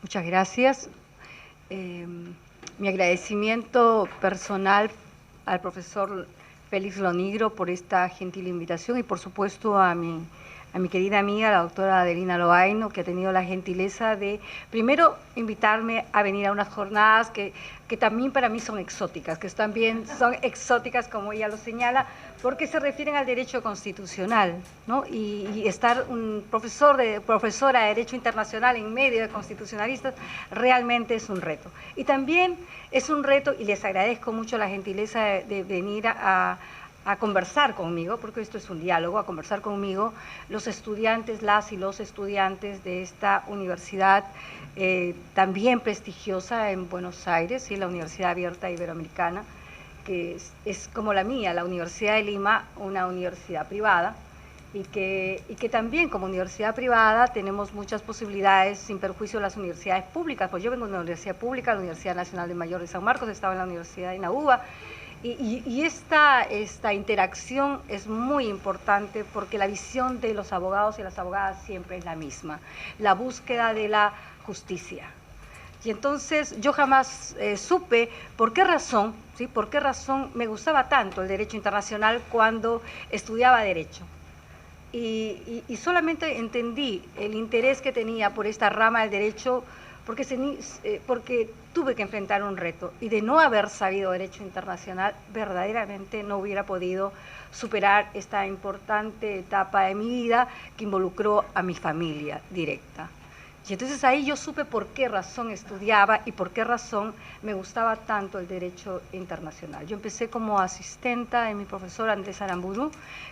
Muchas gracias. Mi agradecimiento personal al profesor Félix Lonigro por esta gentil invitación y por supuesto a mi querida amiga, la doctora Adelina Loaino, que ha tenido la gentileza de, primero, invitarme a venir a unas jornadas que también para mí son exóticas, que también son exóticas, como ella lo señala, porque se refieren al derecho constitucional, ¿no? Y estar un profesora de Derecho Internacional en medio de constitucionalistas realmente es un reto. Y también es un reto, y les agradezco mucho la gentileza de venir a conversar conmigo, porque esto es un diálogo, a conversar conmigo, los estudiantes, las y los estudiantes de esta universidad también prestigiosa en Buenos Aires, ¿sí? La Universidad Abierta Iberoamericana, que es como la mía, la Universidad de Lima, una universidad privada, y que también como universidad privada tenemos muchas posibilidades, sin perjuicio de las universidades públicas, pues yo vengo de una universidad pública, la Universidad Nacional de Mayor de San Marcos, estaba en la Universidad de Naúba, y esta interacción es muy importante porque la visión de los abogados y las abogadas siempre es la misma, la búsqueda de la justicia. Y entonces yo jamás supe por qué razón, ¿sí? Por qué razón me gustaba tanto el derecho internacional cuando estudiaba derecho. Y solamente entendí el interés que tenía por esta rama del derecho porque tuve que enfrentar un reto, y de no haber sabido derecho internacional, verdaderamente no hubiera podido superar esta importante etapa de mi vida que involucró a mi familia directa. Y entonces ahí yo supe por qué razón estudiaba y por qué razón me gustaba tanto el derecho internacional. Yo empecé como asistenta de mi profesor Andrés Aramburu,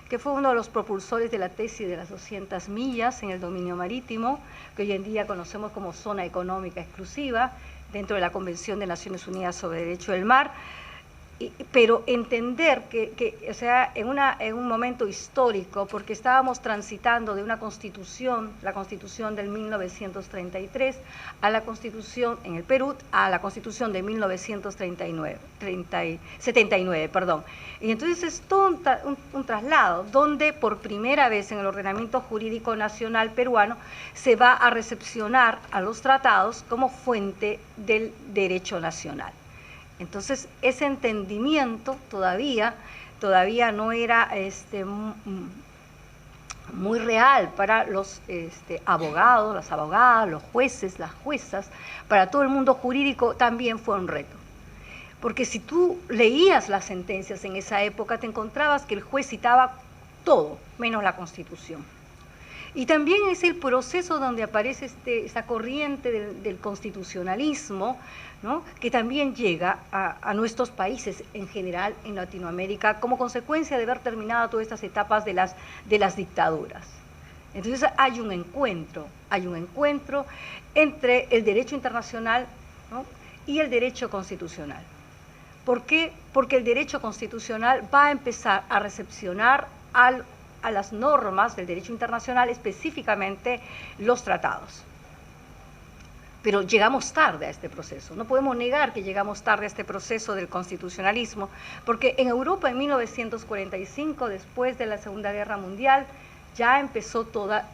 que fue uno de los propulsores de la tesis de las 200 millas en el dominio marítimo, que hoy en día conocemos como zona económica exclusiva, dentro de la Convención de Naciones Unidas sobre Derecho del Mar. Pero entender o sea, en un momento histórico, porque estábamos transitando de una constitución, la constitución del 1933, a la constitución en el Perú, a la constitución de 1979, perdón. Y entonces es todo un traslado, donde por primera vez en el ordenamiento jurídico nacional peruano se va a recepcionar a los tratados como fuente del derecho nacional. Entonces, ese entendimiento todavía no era muy real para los abogados, las abogadas, los jueces, las juezas. Para todo el mundo jurídico también fue un reto. Porque si tú leías las sentencias en esa época, te encontrabas que el juez citaba todo, menos la Constitución. Y también es el proceso donde aparece esta corriente del constitucionalismo, ¿no? Que también llega a nuestros países en general, en Latinoamérica, como consecuencia de haber terminado todas estas etapas de las dictaduras. Entonces hay un encuentro entre el derecho internacional, ¿no? Y el derecho constitucional. ¿Por qué? Porque el derecho constitucional va a empezar a recepcionar a las normas del derecho internacional, específicamente los tratados. Pero llegamos tarde a este proceso, no podemos negar que llegamos tarde a este proceso del constitucionalismo, porque en Europa en 1945, después de la Segunda Guerra Mundial, ya empezó toda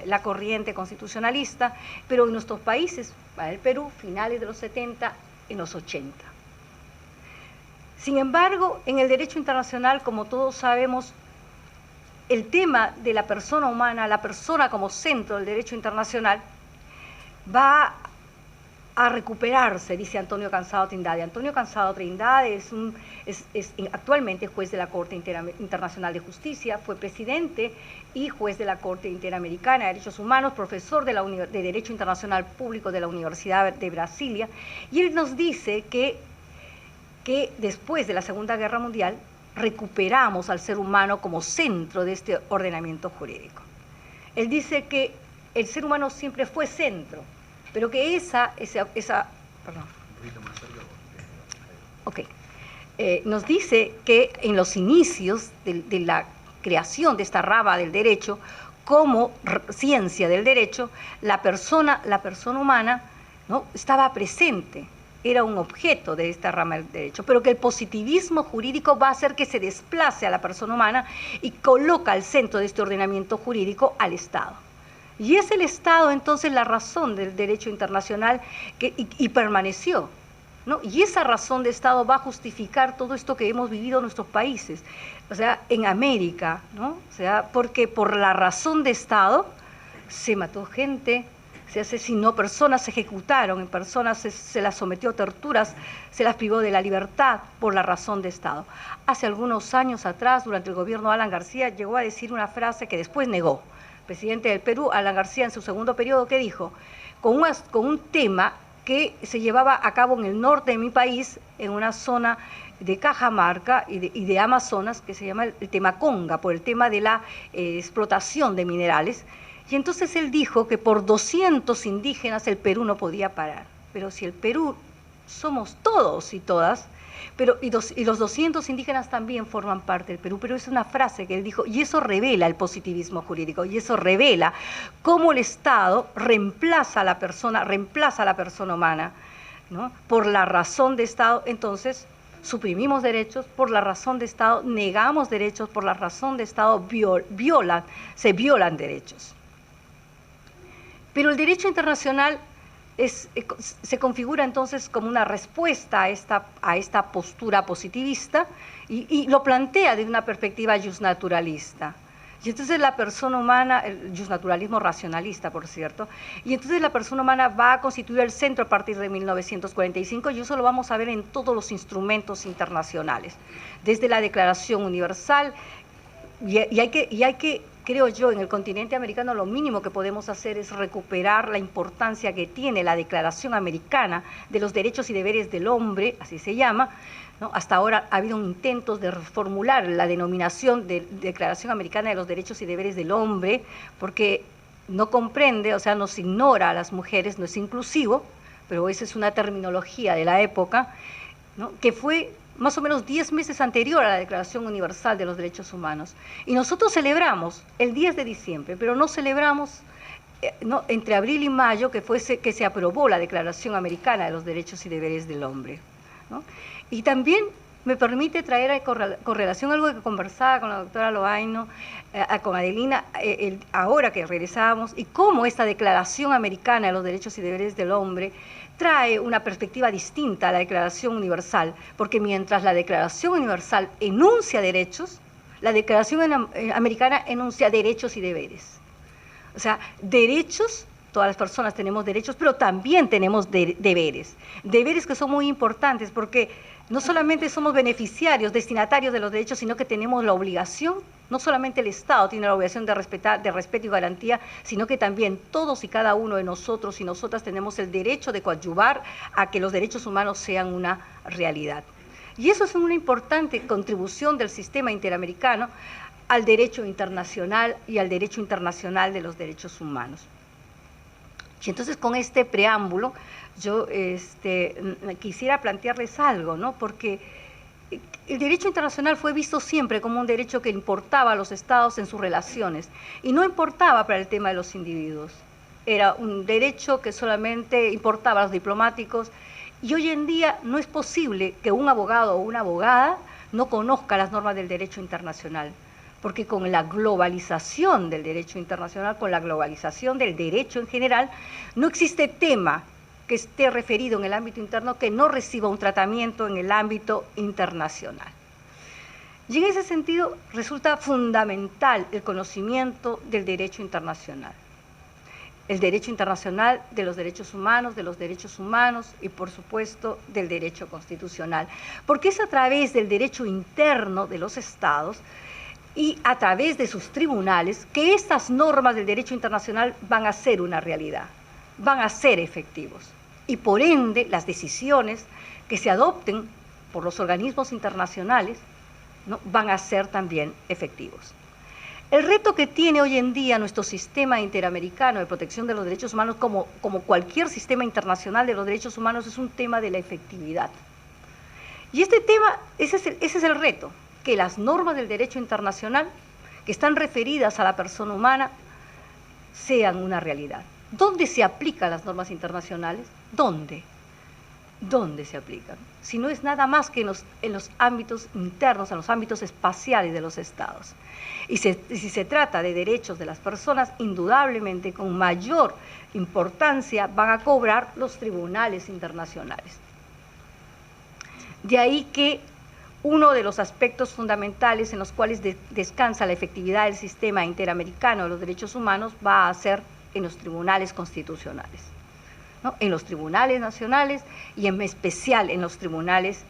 la corriente constitucionalista, pero en nuestros países, para el Perú, finales de los 70, en los 80. Sin embargo, en el derecho internacional, como todos sabemos, el tema de la persona humana, la persona como centro del derecho internacional, va a recuperarse, dice Antonio Cansado Trindade. Antonio Cansado Trindade es actualmente juez de la Corte Internacional de Justicia, fue presidente y juez de la Corte Interamericana de Derechos Humanos, profesor de Derecho Internacional Público de la Universidad de Brasilia, y él nos dice que después de la Segunda Guerra Mundial recuperamos al ser humano como centro de este ordenamiento jurídico. Él dice que el ser humano siempre fue centro, pero que nos dice que en los inicios de la creación de esta rama del derecho, como ciencia del derecho, la persona humana, ¿no? Estaba presente, era un objeto de esta rama del derecho, pero que el positivismo jurídico va a hacer que se desplace a la persona humana y coloca al centro de este ordenamiento jurídico al Estado. Y es el Estado entonces la razón del derecho internacional y permaneció, ¿no? Y esa razón de Estado va a justificar todo esto que hemos vivido en nuestros países, o sea, en América, ¿no? O sea, porque por la razón de Estado se mató gente, se asesinó personas, se ejecutaron en personas, se las sometió a torturas, se las privó de la libertad por la razón de Estado. Hace algunos años atrás, durante el gobierno de Alan García, llegó a decir una frase que después negó. El presidente del Perú, Alan García, en su segundo periodo, ¿qué dijo? Con un tema que se llevaba a cabo en el norte de mi país, en una zona de Cajamarca y de Amazonas, que se llama el tema Conga, por el tema de la explotación de minerales. Y entonces él dijo que por 200 indígenas el Perú no podía parar. Pero si el Perú somos todos y todas, y los 200 indígenas también forman parte del Perú, pero es una frase que él dijo, y eso revela el positivismo jurídico, y eso revela cómo el Estado reemplaza a la persona humana, ¿no? Por la razón de Estado. Entonces suprimimos derechos, por la razón de Estado negamos derechos, por la razón de Estado se violan derechos. Pero el derecho internacional se configura entonces como una respuesta a esta postura positivista y lo plantea desde una perspectiva justnaturalista. Y entonces la persona humana, el justnaturalismo racionalista, por cierto, y entonces la persona humana va a constituir el centro a partir de 1945, y eso lo vamos a ver en todos los instrumentos internacionales, desde la Declaración Universal, y hay que creo yo, en el continente americano lo mínimo que podemos hacer es recuperar la importancia que tiene la Declaración Americana de los Derechos y Deberes del Hombre, así se llama, ¿no? Hasta ahora ha habido intentos de reformular la denominación de Declaración Americana de los Derechos y Deberes del Hombre, porque no comprende, o sea, nos ignora a las mujeres, no es inclusivo, pero esa es una terminología de la época, ¿no? Que fue más o menos 10 meses anterior a la Declaración Universal de los Derechos Humanos. Y nosotros celebramos el 10 de diciembre, pero no celebramos no, entre abril y mayo que se aprobó la Declaración Americana de los Derechos y Deberes del Hombre, ¿no? Y también me permite traer a correlación algo que conversaba con la doctora Loaino, con Adelina, ahora que regresábamos, y cómo esta Declaración Americana de los Derechos y Deberes del Hombre trae una perspectiva distinta a la Declaración Universal, porque mientras la Declaración Universal enuncia derechos, la Declaración Americana enuncia derechos y deberes. O sea, derechos, todas las personas tenemos derechos, pero también tenemos deberes. Deberes que son muy importantes porque no solamente somos beneficiarios, destinatarios de los derechos, sino que tenemos la obligación, no solamente el Estado tiene la obligación de respeto y garantía, sino que también todos y cada uno de nosotros y nosotras tenemos el derecho de coadyuvar a que los derechos humanos sean una realidad. Y eso es una importante contribución del sistema interamericano al derecho internacional y al derecho internacional de los derechos humanos. Y entonces con este preámbulo yo quisiera plantearles algo, ¿no? Porque el derecho internacional fue visto siempre como un derecho que importaba a los estados en sus relaciones y no importaba para el tema de los individuos. Era un derecho que solamente importaba a los diplomáticos y hoy en día no es posible que un abogado o una abogada no conozca las normas del derecho internacional, porque con la globalización del derecho internacional, con la globalización del derecho en general, no existe tema que esté referido en el ámbito interno que no reciba un tratamiento en el ámbito internacional. Y en ese sentido resulta fundamental el conocimiento del derecho internacional. El derecho internacional de los derechos humanos y por supuesto del derecho constitucional. Porque es a través del derecho interno de los estados y a través de sus tribunales que estas normas del derecho internacional van a ser una realidad, van a ser efectivos. Y por ende, las decisiones que se adopten por los organismos internacionales, ¿no?, van a ser también efectivos. El reto que tiene hoy en día nuestro sistema interamericano de protección de los derechos humanos, como cualquier sistema internacional de los derechos humanos, es un tema de la efectividad. Y este tema, ese es el reto, que las normas del derecho internacional que están referidas a la persona humana sean una realidad. ¿Dónde se aplican las normas internacionales? ¿Dónde? ¿dónde se aplican? Si no es nada más que en los ámbitos internos, en los ámbitos espaciales de los estados. Y si se trata de derechos de las personas, indudablemente con mayor importancia van a cobrar los tribunales internacionales. De ahí que uno de los aspectos fundamentales en los cuales descansa la efectividad del sistema interamericano de los derechos humanos va a ser en los tribunales constitucionales, ¿no? En los tribunales nacionales y en especial en los tribunales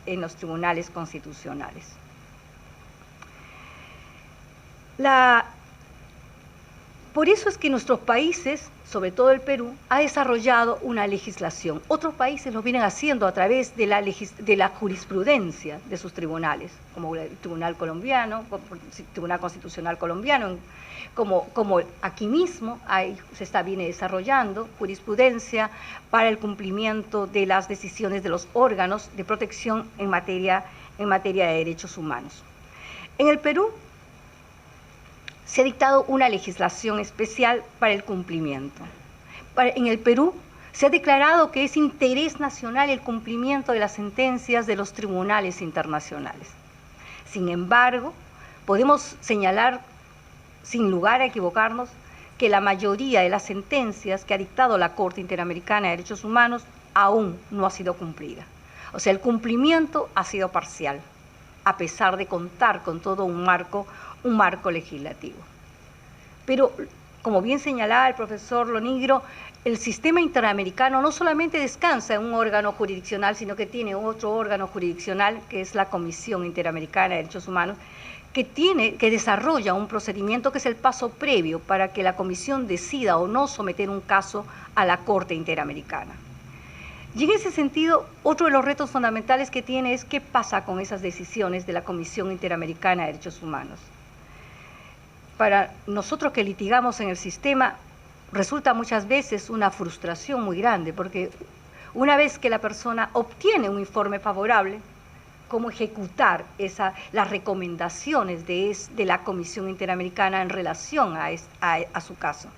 constitucionales. Por eso es que nuestros países, sobre todo el Perú, ha desarrollado una legislación. Otros países lo vienen haciendo a través de la jurisprudencia de sus tribunales, como el Tribunal Colombiano, el Tribunal Constitucional Colombiano, como aquí mismo se viene desarrollando jurisprudencia para el cumplimiento de las decisiones de los órganos de protección en materia de derechos humanos. En el Perú se ha dictado una legislación especial para el cumplimiento. En el Perú se ha declarado que es interés nacional el cumplimiento de las sentencias de los tribunales internacionales. Sin embargo, podemos señalar, sin lugar a equivocarnos, que la mayoría de las sentencias que ha dictado la Corte Interamericana de Derechos Humanos aún no ha sido cumplida. O sea, el cumplimiento ha sido parcial, a pesar de contar con todo un marco legislativo. Pero, como bien señalaba el profesor Lonigro, el sistema interamericano no solamente descansa en un órgano jurisdiccional, sino que tiene otro órgano jurisdiccional, que es la Comisión Interamericana de Derechos Humanos, que desarrolla un procedimiento que es el paso previo para que la Comisión decida o no someter un caso a la Corte Interamericana. Y en ese sentido, otro de los retos fundamentales que tiene es qué pasa con esas decisiones de la Comisión Interamericana de Derechos Humanos. Para nosotros que litigamos en el sistema, resulta muchas veces una frustración muy grande, porque una vez que la persona obtiene un informe favorable, cómo ejecutar las recomendaciones de la Comisión Interamericana en relación a su caso,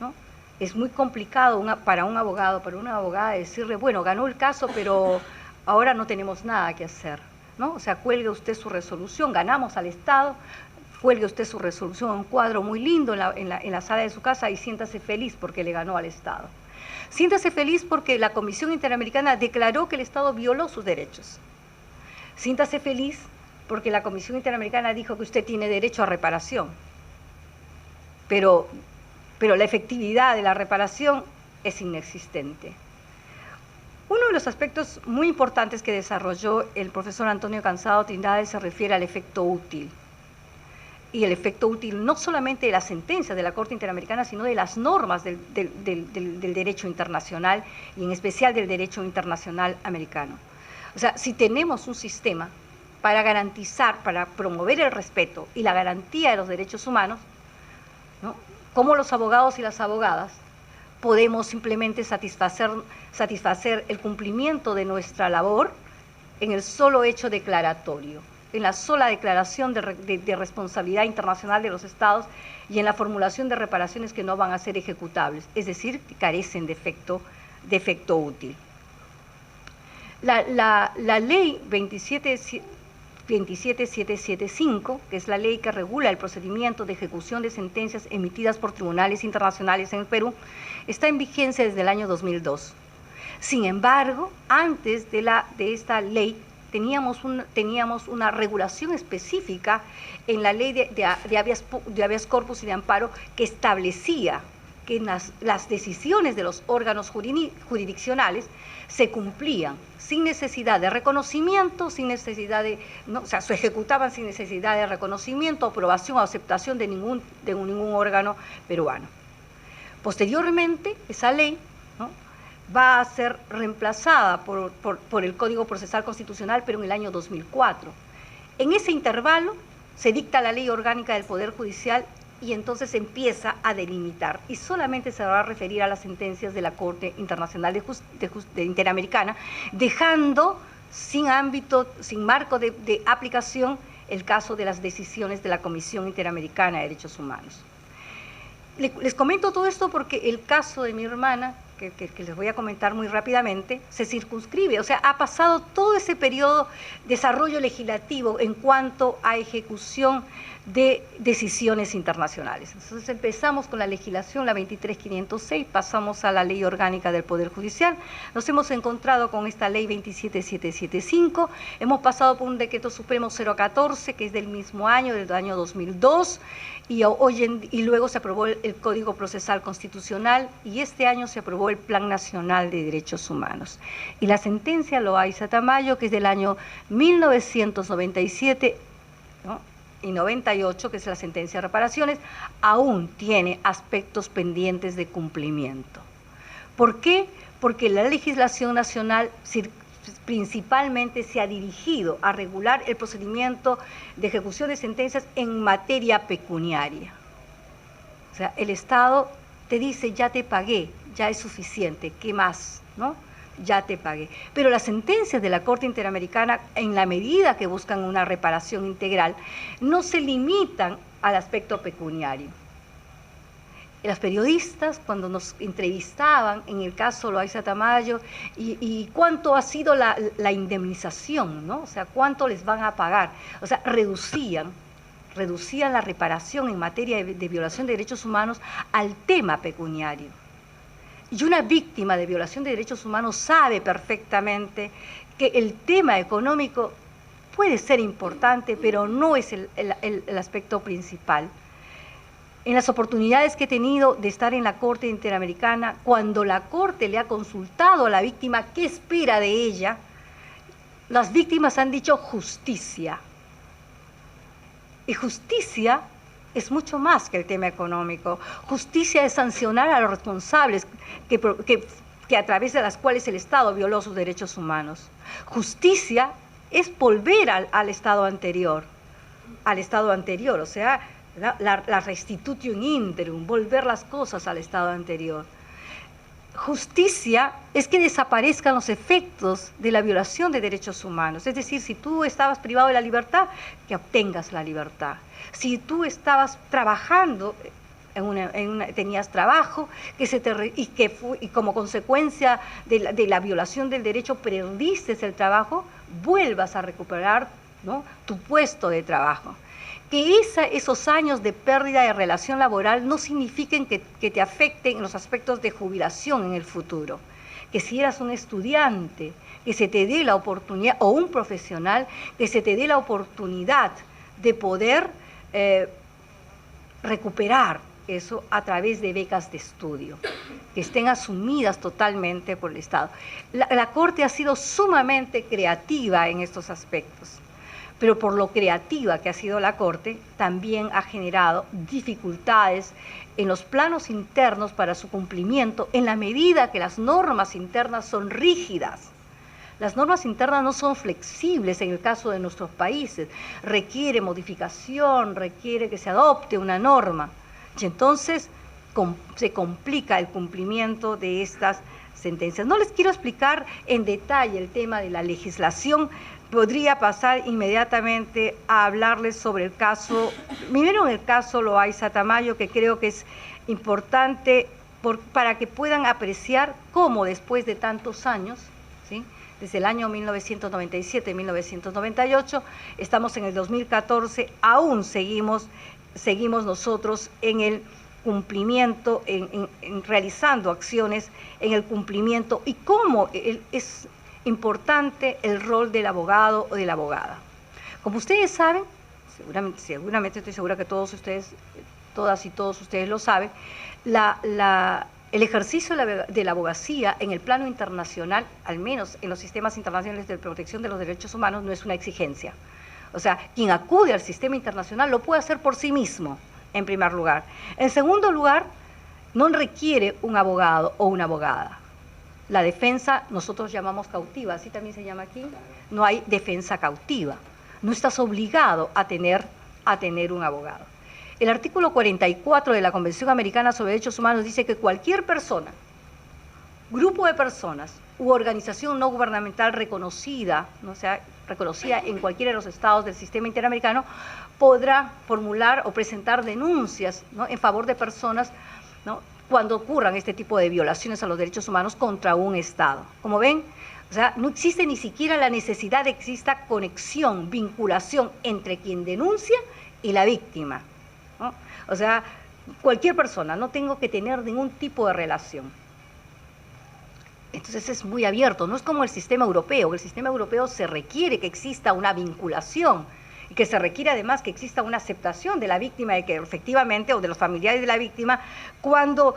¿no? Es muy complicado para un abogado, para una abogada decirle, bueno, ganó el caso, pero ahora no tenemos nada que hacer, ¿no? O sea, cuelgue usted su resolución, ganamos al Estado, cuelgue usted su resolución en un cuadro muy lindo en la sala de su casa y siéntase feliz porque le ganó al Estado. Siéntase feliz porque la Comisión Interamericana declaró que el Estado violó sus derechos. Siéntase feliz porque la Comisión Interamericana dijo que usted tiene derecho a reparación. Pero la efectividad de la reparación es inexistente. Uno de los aspectos muy importantes que desarrolló el profesor Antonio Cansado Trindade se refiere al efecto útil. Y el efecto útil no solamente de las sentencias de la Corte Interamericana, sino de las normas del derecho internacional y en especial del derecho internacional americano. O sea, si tenemos un sistema para garantizar, para promover el respeto y la garantía de los derechos humanos, ¿no? Como los abogados y las abogadas podemos simplemente satisfacer el cumplimiento de nuestra labor en el solo hecho declaratorio, en la sola declaración de responsabilidad internacional de los estados y en la formulación de reparaciones que no van a ser ejecutables, es decir, que carecen de efecto útil. La ley 27775, que es la ley que regula el procedimiento de ejecución de sentencias emitidas por tribunales internacionales en el Perú, está en vigencia desde el año 2002. Sin embargo, antes de esta ley, teníamos una regulación específica en la ley de habeas corpus y de amparo que establecía que las decisiones de los órganos jurisdiccionales se cumplían sin necesidad de reconocimiento, se ejecutaban sin necesidad de reconocimiento, aprobación o aceptación de ningún órgano peruano. Posteriormente, esa ley, ¿no?, va a ser reemplazada por el Código Procesal Constitucional, pero en el año 2004. En ese intervalo se dicta la Ley Orgánica del Poder Judicial y entonces empieza a delimitar, y solamente se va a referir a las sentencias de la Corte Internacional Interamericana, dejando sin marco de aplicación el caso de las decisiones de la Comisión Interamericana de Derechos Humanos. Les comento todo esto porque el caso de mi hermana, que les voy a comentar muy rápidamente, se circunscribe, o sea, ha pasado todo ese periodo de desarrollo legislativo en cuanto a ejecución de decisiones internacionales. Entonces empezamos con la legislación, la 23506, pasamos a la Ley Orgánica del Poder Judicial, nos hemos encontrado con esta Ley 27775, hemos pasado por un Decreto Supremo 014, que es del mismo año, del año 2002, y luego se aprobó el Código Procesal Constitucional, y este año se aprobó el Plan Nacional de Derechos Humanos. Y la sentencia Loaiza Tamayo, que es del año 1997, ¿no?, y 98, que es la sentencia de reparaciones, aún tiene aspectos pendientes de cumplimiento. ¿Por qué? Porque la legislación nacional principalmente se ha dirigido a regular el procedimiento de ejecución de sentencias en materia pecuniaria. O sea, el Estado te dice, ya te pagué, ya es suficiente, ¿qué más?, ¿no? Ya te pagué. Pero las sentencias de la Corte Interamericana, en la medida que buscan una reparación integral, no se limitan al aspecto pecuniario. Los periodistas, cuando nos entrevistaban en el caso Loaiza Tamayo, y cuánto ha sido la indemnización, ¿no? O sea, cuánto les van a pagar. O sea, reducían la reparación en materia de violación de derechos humanos al tema pecuniario. Y una víctima de violación de derechos humanos sabe perfectamente que el tema económico puede ser importante, pero no es el aspecto principal. En las oportunidades que he tenido de estar en la Corte Interamericana, cuando la Corte le ha consultado a la víctima qué espera de ella, las víctimas han dicho justicia. Y justicia es mucho más que el tema económico. Justicia es sancionar a los responsables que a través de las cuales el Estado violó sus derechos humanos. Justicia es volver al estado anterior, o sea, la restitutio in interim, volver las cosas al estado anterior. Justicia es que desaparezcan los efectos de la violación de derechos humanos, es decir, si tú estabas privado de la libertad, que obtengas la libertad. Si tú estabas trabajando, tenías trabajo, y como consecuencia de la violación del derecho perdiste el trabajo, vuelvas a recuperar, ¿no?, tu puesto de trabajo. Que esos años de pérdida de relación laboral no signifiquen que te afecten en los aspectos de jubilación en el futuro. Que si eras un estudiante, que se te dé la oportunidad, o un profesional, que se te dé la oportunidad de poder recuperar eso a través de becas de estudio, que estén asumidas totalmente por el Estado. La Corte ha sido sumamente creativa en estos aspectos, pero por lo creativa que ha sido la Corte, también ha generado dificultades en los planos internos para su cumplimiento, en la medida que las normas internas son rígidas. Las normas internas no son flexibles en el caso de nuestros países, requiere modificación, requiere que se adopte una norma, y entonces se complica el cumplimiento de estas sentencias. No les quiero explicar en detalle el tema de la legislación, podría pasar inmediatamente a hablarles sobre el caso, primero en el caso Loaiza Tamayo, que creo que es importante para que puedan apreciar cómo después de tantos años, ¿sí?, desde el año 1997-1998, estamos en el 2014, aún seguimos nosotros en el cumplimiento, en realizando acciones en el cumplimiento, y cómo es importante el rol del abogado o de la abogada. Como ustedes saben, seguramente estoy segura que todos ustedes, todas y todos ustedes lo saben, el ejercicio de la abogacía en el plano internacional, al menos en los sistemas internacionales de protección de los derechos humanos, no es una exigencia. O sea, quien acude al sistema internacional lo puede hacer por sí mismo, en primer lugar. En segundo lugar, no requiere un abogado o una abogada. La defensa nosotros llamamos cautiva, así también se llama aquí. No hay defensa cautiva. No estás obligado a tener un abogado. El artículo 44 de la Convención Americana sobre Derechos Humanos dice que cualquier persona, grupo de personas u organización no gubernamental reconocida, ¿no?, sea reconocida en cualquiera de los estados del sistema interamericano, podrá formular o presentar denuncias, ¿no?, en favor de personas, ¿no?, cuando ocurran este tipo de violaciones a los derechos humanos contra un Estado. Como ven, o sea, no existe ni siquiera la necesidad de que exista conexión, vinculación entre quien denuncia y la víctima, ¿no? O sea, cualquier persona, no tengo que tener ningún tipo de relación. Entonces es muy abierto, no es como el sistema europeo. El sistema europeo se requiere que exista una vinculación y que se requiere además que exista una aceptación de la víctima, de que efectivamente, o de los familiares de la víctima, cuando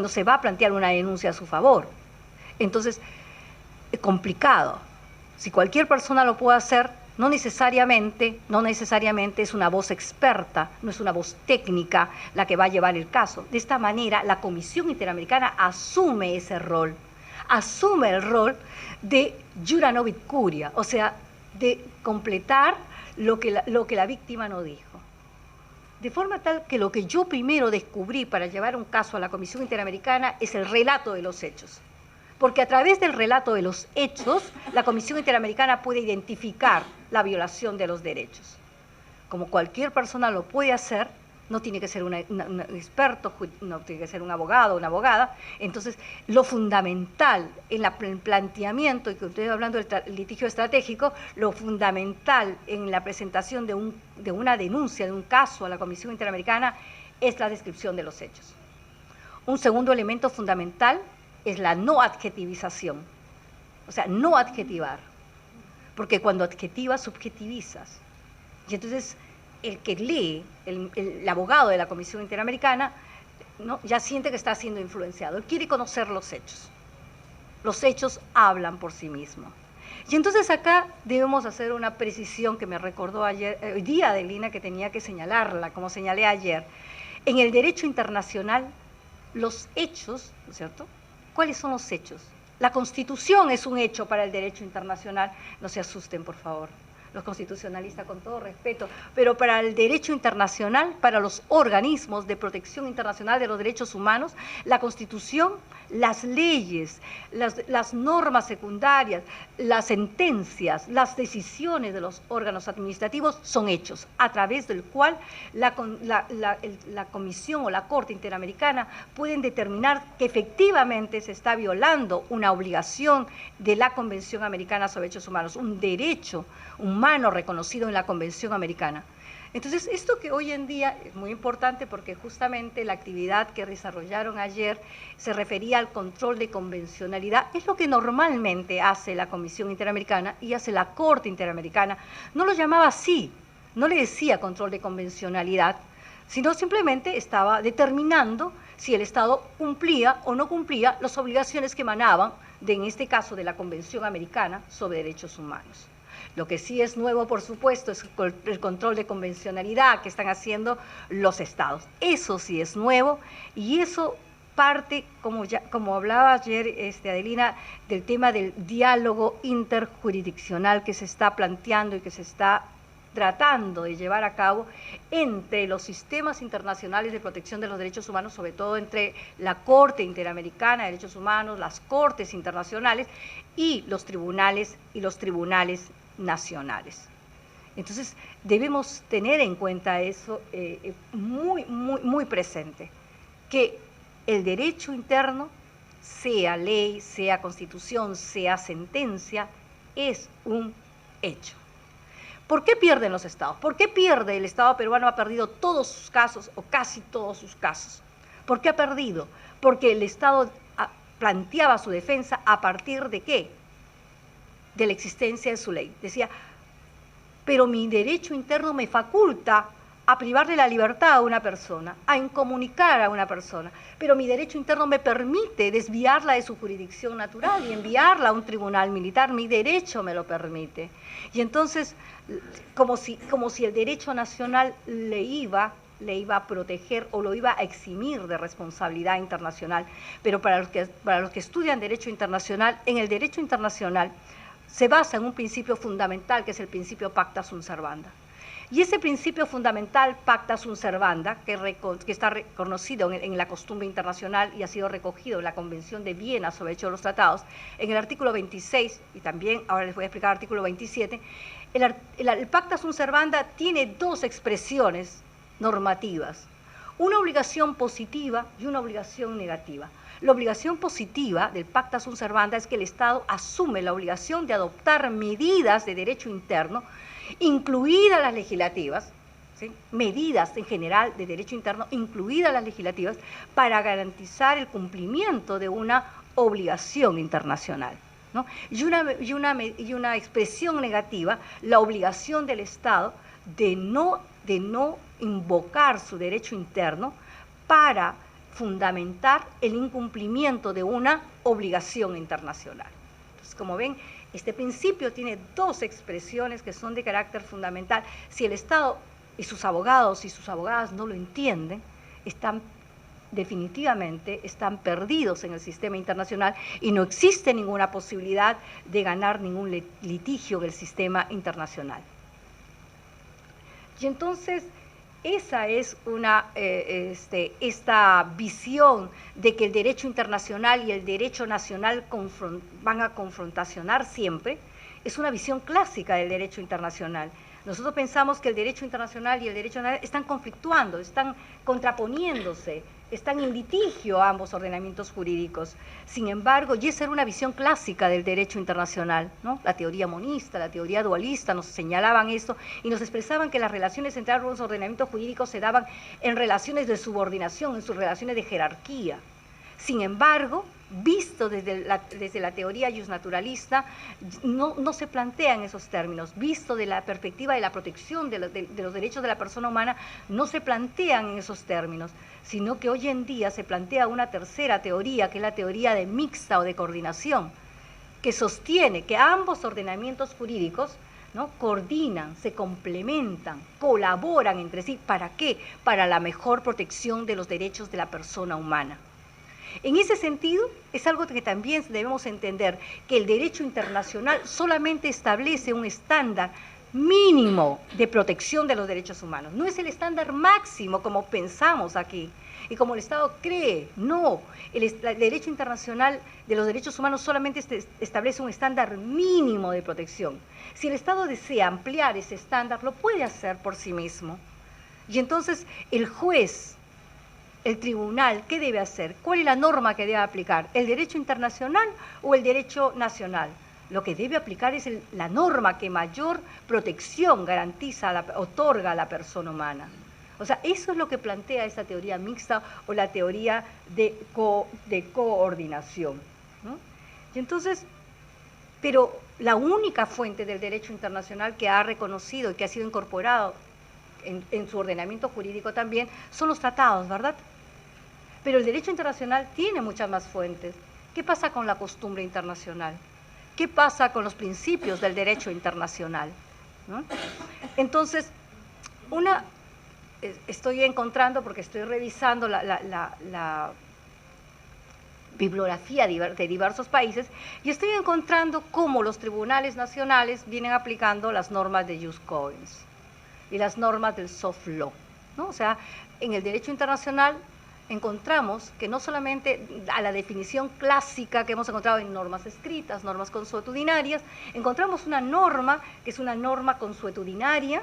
se va a plantear una denuncia a su favor. Entonces, es complicado. Si cualquier persona lo puede hacer, no necesariamente es una voz experta, no es una voz técnica la que va a llevar el caso. De esta manera, la Comisión Interamericana asume ese rol, asume el rol de Jura Novit Curia, o sea, de completar lo que la víctima no dijo. De forma tal que lo que yo primero descubrí para llevar un caso a la Comisión Interamericana es el relato de los hechos. Porque a través del relato de los hechos, la Comisión Interamericana puede identificar la violación de los derechos. Como cualquier persona lo puede hacer, no tiene que ser un experto, no tiene que ser un abogado o una abogada. Entonces, lo fundamental en el planteamiento, y que estoy hablando del litigio estratégico, lo fundamental en la presentación de una denuncia, de un caso a la Comisión Interamericana, es la descripción de los hechos. Un segundo elemento fundamental es la no adjetivización, o sea, no adjetivar, porque cuando adjetivas, subjetivizas. Y entonces el que lee, el abogado de la Comisión Interamericana, ¿no?, ya siente que está siendo influenciado, él quiere conocer los hechos. Los hechos hablan por sí mismos. Y entonces acá debemos hacer una precisión que me recordó hoy día Adelina, que tenía que señalarla, como señalé ayer. En el derecho internacional, los hechos, ¿no es cierto?, ¿cuáles son los hechos? La Constitución es un hecho para el derecho internacional. No se asusten, por favor, los constitucionalistas, con todo respeto, pero para el derecho internacional, para los organismos de protección internacional de los derechos humanos, la Constitución, las leyes, las normas secundarias, las sentencias, las decisiones de los órganos administrativos son hechos, a través del cual la Comisión o la Corte Interamericana pueden determinar que efectivamente se está violando una obligación de la Convención Americana sobre Derechos Humanos, un derecho humano reconocido en la Convención Americana. Entonces, esto que hoy en día es muy importante porque justamente la actividad que desarrollaron ayer se refería al control de convencionalidad, es lo que normalmente hace la Comisión Interamericana y hace la Corte Interamericana. No lo llamaba así, no le decía control de convencionalidad, sino simplemente estaba determinando si el Estado cumplía o no cumplía las obligaciones que emanaban, en este caso, de la Convención Americana sobre Derechos Humanos. Lo que sí es nuevo, por supuesto, es el control de convencionalidad que están haciendo los Estados. Eso sí es nuevo y eso parte, como hablaba ayer Adelina, del tema del diálogo interjurisdiccional que se está planteando y que se está tratando de llevar a cabo entre los sistemas internacionales de protección de los derechos humanos, sobre todo entre la Corte Interamericana de Derechos Humanos, las Cortes Internacionales y los tribunales nacionales. Entonces, debemos tener en cuenta eso muy presente, que el derecho interno, sea ley, sea constitución, sea sentencia, es un hecho. ¿Por qué pierden los estados? ¿Por qué pierde el Estado peruano? Ha perdido todos sus casos o casi todos sus casos. ¿Por qué ha perdido? Porque el Estado planteaba su defensa a partir de ¿qué? De la existencia de su ley. Decía, pero mi derecho interno me faculta a privarle la libertad a una persona, a incomunicar a una persona, pero mi derecho interno me permite desviarla de su jurisdicción natural y enviarla a un tribunal militar, mi derecho me lo permite. Y entonces, como si el derecho nacional le iba a proteger o lo iba a eximir de responsabilidad internacional. Pero para los que estudian derecho internacional, en el derecho internacional se basa en un principio fundamental que es el principio pacta sunt servanda. Y ese principio fundamental, pacta sunt servanda, que está reconocido en la costumbre internacional y ha sido recogido en la Convención de Viena sobre Derechos de los Tratados, en el artículo 26, y también ahora les voy a explicar el artículo 27, el pacta sunt servanda tiene dos expresiones normativas. una obligación positiva y una obligación negativa. La obligación positiva del Pacta Sunt Servanda es que el Estado asume la obligación de adoptar medidas de derecho interno, incluidas las legislativas, ¿sí? Medidas en general de derecho interno, incluidas las legislativas, para garantizar el cumplimiento de una obligación internacional, ¿no? Y una expresión negativa, la obligación del Estado de no invocar su derecho interno para fundamentar el incumplimiento de una obligación internacional. Entonces, como ven, este principio tiene dos expresiones que son de carácter fundamental. Si el Estado y sus abogados y sus abogadas no lo entienden, definitivamente están perdidos en el sistema internacional y no existe ninguna posibilidad de ganar ningún litigio en el sistema internacional. Y entonces, esa es esta visión de que el derecho internacional y el derecho nacional van a confrontacionar siempre, es una visión clásica del derecho internacional. Nosotros pensamos que el derecho internacional y el derecho nacional están conflictuando, están contraponiéndose, están en litigio ambos ordenamientos jurídicos. Sin embargo, y esa era una visión clásica del derecho internacional, ¿no? La teoría monista, la teoría dualista nos señalaban esto y nos expresaban que las relaciones entre ambos ordenamientos jurídicos se daban en relaciones de subordinación, en sus relaciones de jerarquía. Sin embargo, visto desde la teoría justnaturalista, no se plantean esos términos. Visto de la perspectiva de la protección de los derechos de la persona humana, no se plantean en esos términos, sino que hoy en día se plantea una tercera teoría, que es la teoría de mixta o de coordinación, que sostiene que ambos ordenamientos jurídicos, ¿no?, coordinan, se complementan, colaboran entre sí. ¿Para qué? Para la mejor protección de los derechos de la persona humana. En ese sentido, es algo que también debemos entender, que el derecho internacional solamente establece un estándar mínimo de protección de los derechos humanos. No es el estándar máximo como pensamos aquí y como el Estado cree. No, el derecho internacional de los derechos humanos solamente establece un estándar mínimo de protección. Si el Estado desea ampliar ese estándar, lo puede hacer por sí mismo. Y entonces el juez, el tribunal, ¿qué debe hacer? ¿Cuál es la norma que debe aplicar? ¿El derecho internacional o el derecho nacional? Lo que debe aplicar es la norma que mayor protección otorga a la persona humana. O sea, eso es lo que plantea esa teoría mixta o la teoría de coordinación, ¿no? Y entonces, pero la única fuente del derecho internacional que ha reconocido y que ha sido incorporado en su ordenamiento jurídico también son los tratados, ¿verdad? Pero el derecho internacional tiene muchas más fuentes. ¿Qué pasa con la costumbre internacional? ¿Qué pasa con los principios del derecho internacional? ¿No? Entonces, estoy encontrando, porque estoy revisando la bibliografía de diversos países, y estoy encontrando cómo los tribunales nacionales vienen aplicando las normas de jus cogens y las normas del soft law, ¿no? O sea, en el derecho internacional encontramos que no solamente a la definición clásica que hemos encontrado en normas escritas, normas consuetudinarias, encontramos una norma que es una norma consuetudinaria,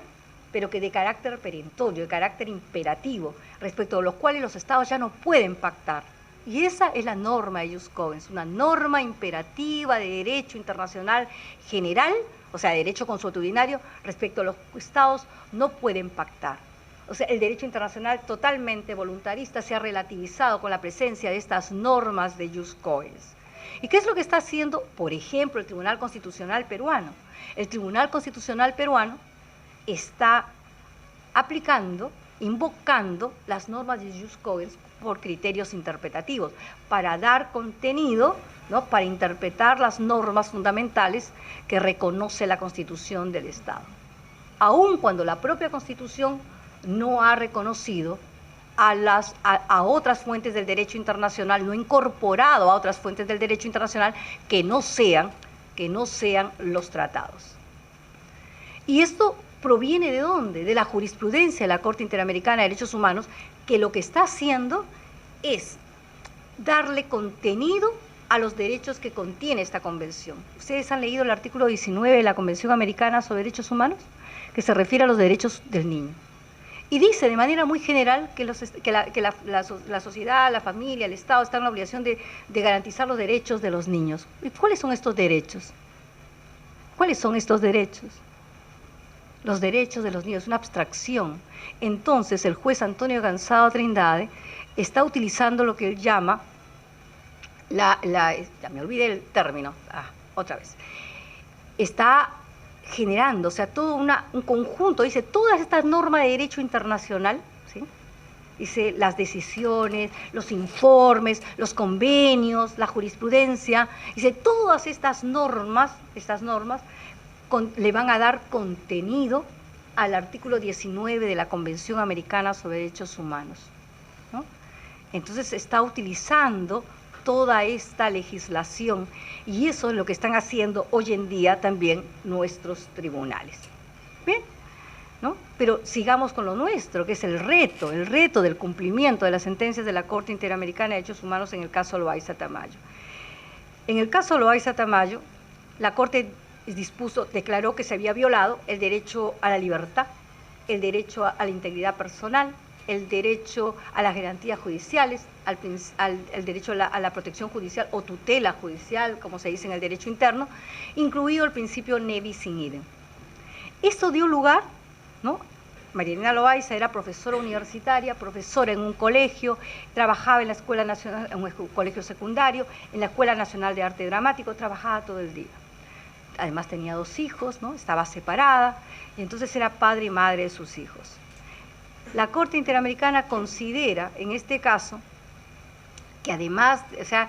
pero que de carácter perentorio, de carácter imperativo, respecto a los cuales los estados ya no pueden pactar. Y esa es la norma de jus cogens, una norma imperativa de derecho internacional general, o sea, de derecho consuetudinario, respecto a los estados no pueden pactar. O sea, el derecho internacional totalmente voluntarista se ha relativizado con la presencia de estas normas de jus cogens. ¿Y qué es lo que está haciendo, por ejemplo, el Tribunal Constitucional peruano? El Tribunal Constitucional peruano está aplicando, invocando las normas de jus cogens por criterios interpretativos, para dar contenido, ¿no?, para interpretar las normas fundamentales que reconoce la Constitución del Estado. Aun cuando la propia Constitución no ha reconocido a otras fuentes del derecho internacional, no ha incorporado a otras fuentes del derecho internacional que no sean los tratados. Y esto proviene ¿de dónde? De la jurisprudencia de la Corte Interamericana de Derechos Humanos, que lo que está haciendo es darle contenido a los derechos que contiene esta convención. ¿Ustedes han leído el artículo 19 de la Convención Americana sobre Derechos Humanos? Que se refiere a los derechos del niño. Y dice de manera muy general que, la sociedad, la familia, el Estado están en la obligación de garantizar los derechos de los niños. ¿Y cuáles son estos derechos? ¿Cuáles son estos derechos? Los derechos de los niños, una abstracción. Entonces el juez Antonio Gansado Trindade está utilizando lo que él llama, ya me olvidé el término, otra vez, está generando, o sea, todo un conjunto, dice, todas estas normas de derecho internacional, ¿sí? Dice, las decisiones, los informes, los convenios, la jurisprudencia, dice, todas estas normas le van a dar contenido al artículo 19 de la Convención Americana sobre Derechos Humanos, ¿no? Entonces se está utilizando toda esta legislación y eso es lo que están haciendo hoy en día también nuestros tribunales. ¿Bien? ¿No? Pero sigamos con lo nuestro, que es el reto del cumplimiento de las sentencias de la Corte Interamericana de Derechos Humanos en el caso Loaiza Tamayo. En el caso Loaiza Tamayo, la Corte declaró que se había violado el derecho a la libertad, el derecho a la integridad personal, el derecho a las garantías judiciales, el derecho a la protección judicial o tutela judicial, como se dice en el derecho interno, incluido el principio ne bis in idem. Esto dio lugar, ¿no? María Elena Loaiza era profesora universitaria, profesora en un colegio, trabajaba en la Escuela Nacional, en un colegio secundario, en la Escuela Nacional de Arte Dramático, trabajaba todo el día. Además tenía 2 hijos, ¿no? Estaba separada, y entonces era padre y madre de sus hijos. La Corte Interamericana considera, en este caso, que además, o sea,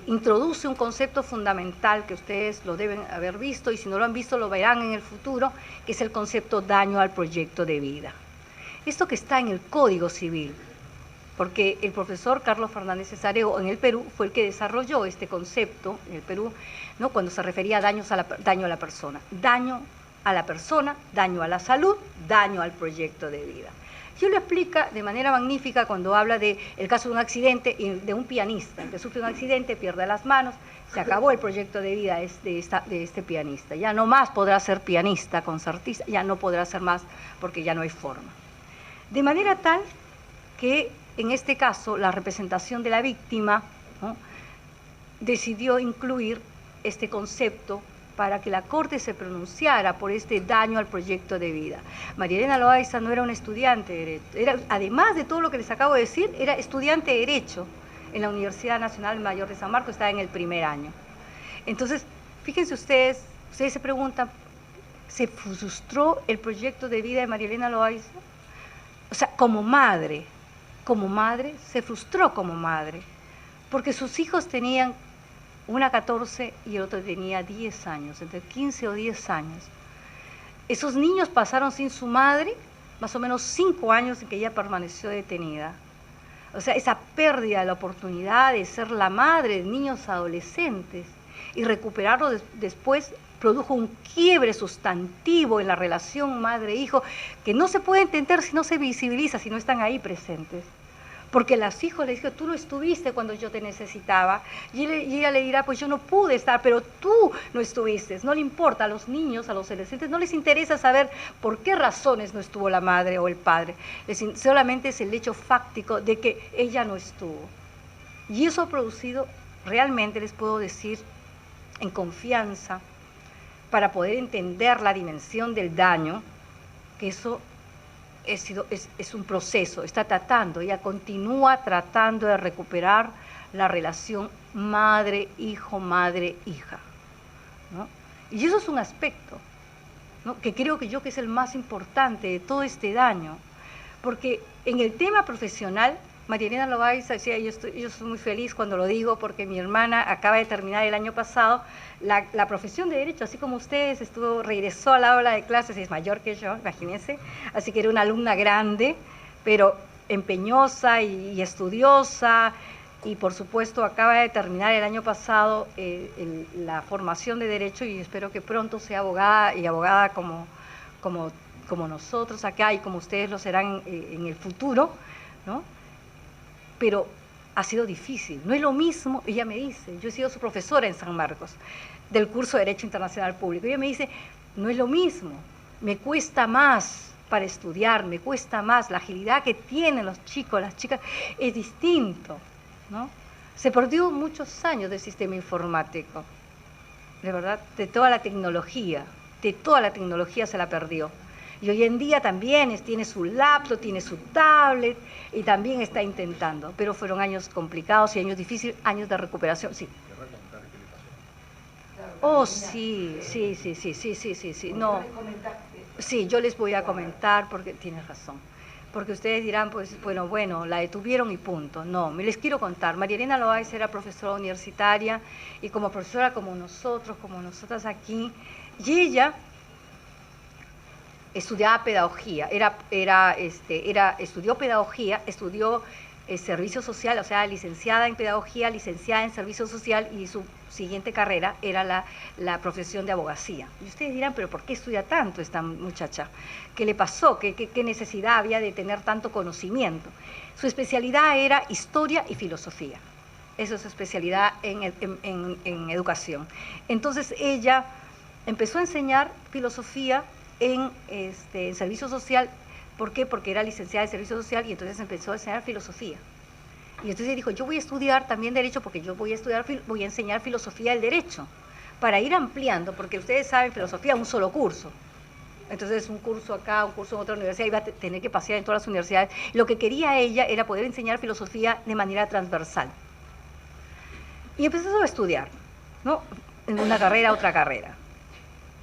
introduce un concepto fundamental que ustedes lo deben haber visto, y si no lo han visto lo verán en el futuro, que es el concepto daño al proyecto de vida. Esto que está en el Código Civil, porque el profesor Carlos Fernández Cesareo en el Perú fue el que desarrolló este concepto en el Perú, ¿no? Cuando se refería a daño a la persona. Daño a la persona, daño a la salud, daño al proyecto de vida. Y lo explica de manera magnífica cuando habla del caso de un accidente, de un pianista que sufre un accidente, pierde las manos, se acabó el proyecto de vida de este pianista. Ya no más podrá ser pianista, concertista, ya no podrá ser más porque ya no hay forma. De manera tal que en este caso la representación de la víctima, ¿no?, decidió incluir este concepto para que la Corte se pronunciara por este daño al proyecto de vida. María Elena Loaiza no era una estudiante de Derecho, además de todo lo que les acabo de decir, era estudiante de Derecho en la Universidad Nacional Mayor de San Marcos, estaba en el primer año. Entonces, fíjense ustedes se preguntan, ¿se frustró el proyecto de vida de María Elena Loaiza? O sea, como madre, se frustró como madre, porque sus hijos tenían una 14 y el otro tenía 10 años, entre 15 o 10 años. Esos niños pasaron sin su madre más o menos 5 años en que ella permaneció detenida. O sea, esa pérdida de la oportunidad de ser la madre de niños adolescentes y recuperarlo después produjo un quiebre sustantivo en la relación madre-hijo que no se puede entender si no se visibiliza, si no están ahí presentes. Porque los hijos le dijeron, tú no estuviste cuando yo te necesitaba. Y ella le dirá, pues yo no pude estar, pero tú no estuviste. No le importa, a los niños, a los adolescentes, no les interesa saber por qué razones no estuvo la madre o el padre. Solamente es el hecho fáctico de que ella no estuvo. Y eso ha producido, realmente les puedo decir, en confianza, para poder entender la dimensión del daño, que eso es un proceso, está tratando, ella continúa tratando de recuperar la relación madre-hijo, madre-hija, ¿no? Y eso es un aspecto, ¿no?, que creo que es el más importante de todo este daño, porque en el tema profesional, María Elena Loaiza decía, yo soy muy feliz cuando lo digo, porque mi hermana acaba de terminar el año pasado la profesión de Derecho, así como ustedes, regresó a la aula de clases, es mayor que yo, imagínense, así que era una alumna grande, pero empeñosa y estudiosa, y por supuesto acaba de terminar el año pasado la formación de Derecho, y espero que pronto sea abogada, y abogada como nosotros acá, y como ustedes lo serán en el futuro, ¿no? Pero ha sido difícil, no es lo mismo. Ella me dice, yo he sido su profesora en San Marcos, del curso de Derecho Internacional Público, ella me dice, no es lo mismo, me cuesta más para estudiar, me cuesta más, la agilidad que tienen los chicos, las chicas, es distinto, ¿no? Se perdió muchos años del sistema informático, de verdad, de toda la tecnología se la perdió. Y hoy en día también tiene su laptop, tiene su tablet y también está intentando, pero fueron años complicados y años difíciles, años de recuperación, sí. Oh, sí, no. Sí, yo les voy a comentar porque tienes razón. Porque ustedes dirán, pues, bueno, la detuvieron y punto. No, me les quiero contar. María Elena Loaiza era profesora universitaria y como profesora como nosotros, como nosotras aquí, y ella estudiaba pedagogía, estudió pedagogía, estudió servicio social, o sea, licenciada en pedagogía, licenciada en servicio social, y su siguiente carrera era la profesión de abogacía. Y ustedes dirán, pero ¿por qué estudia tanto esta muchacha? ¿Qué le pasó? ¿Qué necesidad había de tener tanto conocimiento? Su especialidad era historia y filosofía. Esa es su especialidad en educación. Entonces ella empezó a enseñar filosofía en servicio social. ¿Por qué? Porque era licenciada en servicio social y entonces empezó a enseñar filosofía. Y entonces dijo, yo voy a estudiar también derecho porque yo voy a enseñar filosofía del derecho, para ir ampliando, porque ustedes saben, filosofía es un solo curso. Entonces un curso acá, un curso en otra universidad, iba a tener que pasear en todas las universidades. Lo que quería ella era poder enseñar filosofía de manera transversal. Y empezó a estudiar, ¿no? En una carrera, otra carrera.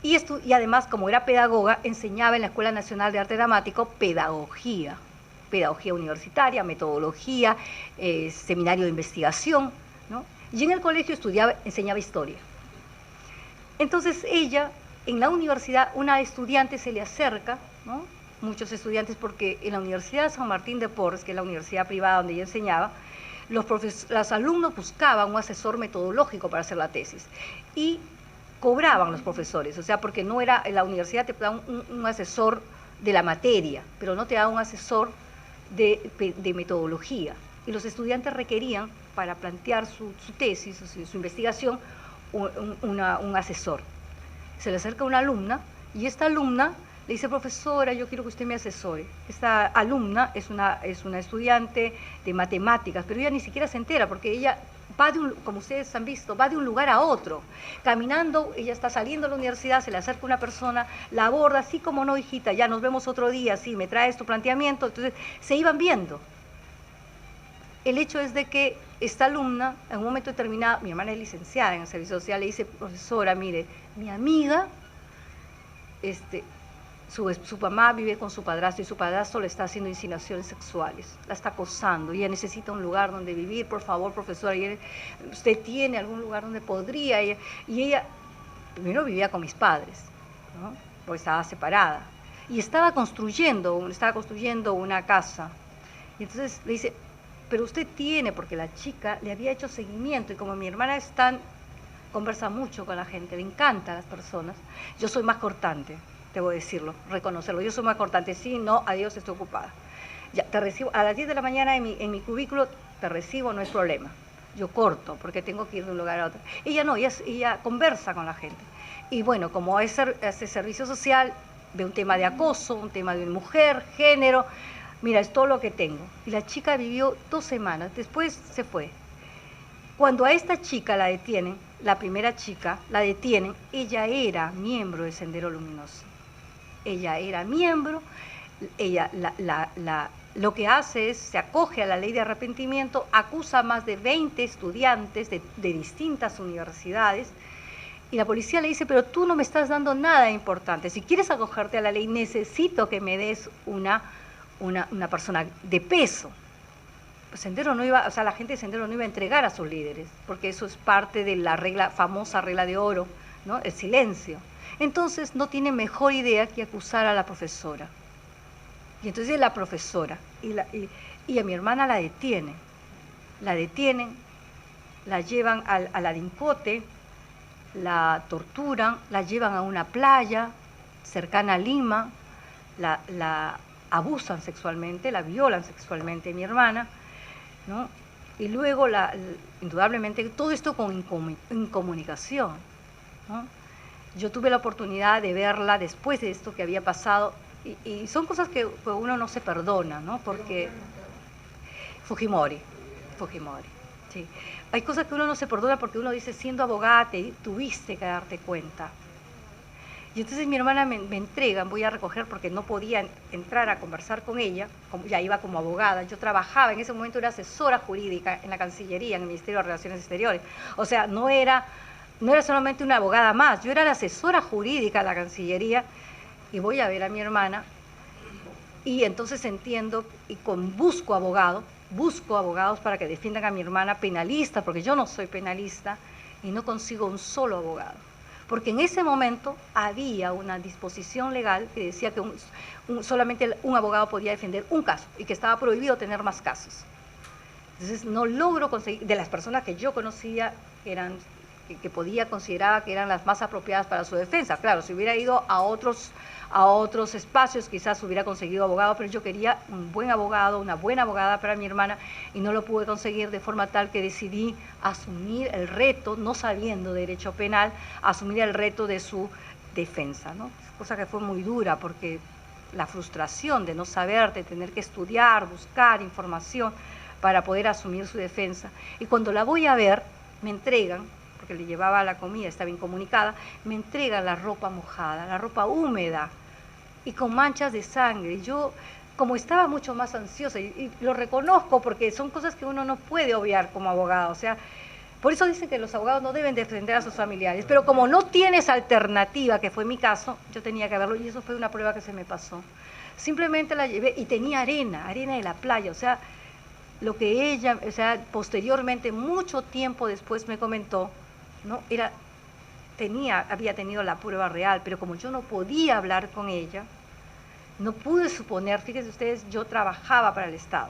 Y además, como era pedagoga, enseñaba en la Escuela Nacional de Arte Dramático pedagogía universitaria, metodología, seminario de investigación, ¿no? Y en el colegio enseñaba historia. Entonces ella, en la universidad, una estudiante se le acerca, ¿no? Muchos estudiantes, porque en la Universidad de San Martín de Porres, que es la universidad privada donde ella enseñaba, los alumnos buscaban un asesor metodológico para hacer la tesis. Y cobraban los profesores, o sea, porque no era, en la universidad te daban un asesor de la materia, pero no te daban un asesor de metodología. Y los estudiantes requerían, para plantear su tesis, su investigación, un asesor. Se le acerca una alumna y esta alumna le dice, profesora, yo quiero que usted me asesore. Esta alumna es una estudiante de matemáticas, pero ella ni siquiera se entera porque ella va como ustedes han visto, va de un lugar a otro. Caminando, ella está saliendo de la universidad, se le acerca una persona, la aborda, así como no, hijita, ya nos vemos otro día, sí, me traes tu planteamiento. Entonces se iban viendo. El hecho es de que esta alumna, en un momento determinado, mi hermana es licenciada en el servicio social, le dice, profesora, mire, mi amiga, su mamá vive con su padrastro y su padrastro le está haciendo insinuaciones sexuales, la está acosando y ella necesita un lugar donde vivir, por favor, profesora, usted tiene algún lugar donde podría. Y ella primero vivía con mis padres, ¿no? Porque estaba separada y estaba construyendo una casa. Y entonces le dice, pero usted tiene, porque la chica le había hecho seguimiento y como mi hermana conversa mucho con la gente, le encanta a las personas, yo soy más cortante. Debo decirlo, reconocerlo. Yo soy más cortante, sí, no, adiós, estoy ocupada. Ya, te recibo, a las 10 de la mañana en mi cubículo, te recibo, no es problema. Yo corto, porque tengo que ir de un lugar a otro. Ella no, ella conversa con la gente. Y bueno, como hace servicio social, ve un tema de acoso, un tema de mujer, género, mira, es todo lo que tengo. Y la chica vivió 2 semanas, después se fue. Cuando a esta chica la detienen, la primera chica la detienen, ella era miembro de Sendero Luminoso. Ella era miembro, ella lo que hace es, se acoge a la ley de arrepentimiento, acusa a más de 20 estudiantes de distintas universidades, y la policía le dice, pero tú no me estás dando nada importante, si quieres acogerte a la ley necesito que me des una persona de peso. Sendero no iba, o sea, la gente de Sendero no iba a entregar a sus líderes, porque eso es parte de la famosa regla de oro, ¿no? El silencio. Entonces no tiene mejor idea que acusar a la profesora. Y entonces la profesora y a mi hermana la detienen, la llevan a la DINCOTE, la torturan, la llevan a una playa cercana a Lima, la abusan sexualmente, la violan sexualmente a mi hermana, ¿no? Y luego, indudablemente, todo esto con incomunicación, ¿no? Yo tuve la oportunidad de verla después de esto que había pasado, Y son cosas que uno no se perdona, ¿no? Porque Fujimori, sí. Hay cosas que uno no se perdona porque uno dice, siendo abogada, tuviste que darte cuenta. Y entonces mi hermana me entregan, voy a recoger porque no podía entrar a conversar con ella, ya iba como abogada, yo trabajaba, en ese momento era asesora jurídica en la Cancillería, en el Ministerio de Relaciones Exteriores. O sea, no era solamente una abogada más, yo era la asesora jurídica de la Cancillería y voy a ver a mi hermana y entonces entiendo y busco abogados para que defiendan a mi hermana penalista, porque yo no soy penalista y no consigo un solo abogado. Porque en ese momento había una disposición legal que decía que solamente un abogado podía defender un caso y que estaba prohibido tener más casos. Entonces no logro conseguir, de las personas que yo conocía, que consideraba que eran las más apropiadas para su defensa. Claro, si hubiera ido a otros espacios quizás hubiera conseguido abogado, pero yo quería un buen abogado, una buena abogada para mi hermana y no lo pude conseguir, de forma tal que decidí asumir el reto, no sabiendo derecho penal, asumir el reto de su defensa, ¿no? Cosa que fue muy dura porque la frustración de no saber, de tener que estudiar, buscar información para poder asumir su defensa. Y cuando la voy a ver, me entregan, porque le llevaba la comida, estaba incomunicada, me entregan la ropa mojada, la ropa húmeda y con manchas de sangre. Yo, como estaba mucho más ansiosa, y lo reconozco porque son cosas que uno no puede obviar como abogado, o sea, por eso dicen que los abogados no deben defender a sus familiares, pero como no tienes alternativa, que fue mi caso, yo tenía que verlo y eso fue una prueba que se me pasó. Simplemente la llevé y tenía arena de la playa, o sea, lo que ella, o sea, posteriormente, mucho tiempo después me comentó, ¿no? Había tenido la prueba real, pero como yo no podía hablar con ella, no pude suponer, fíjense ustedes, yo trabajaba para el Estado.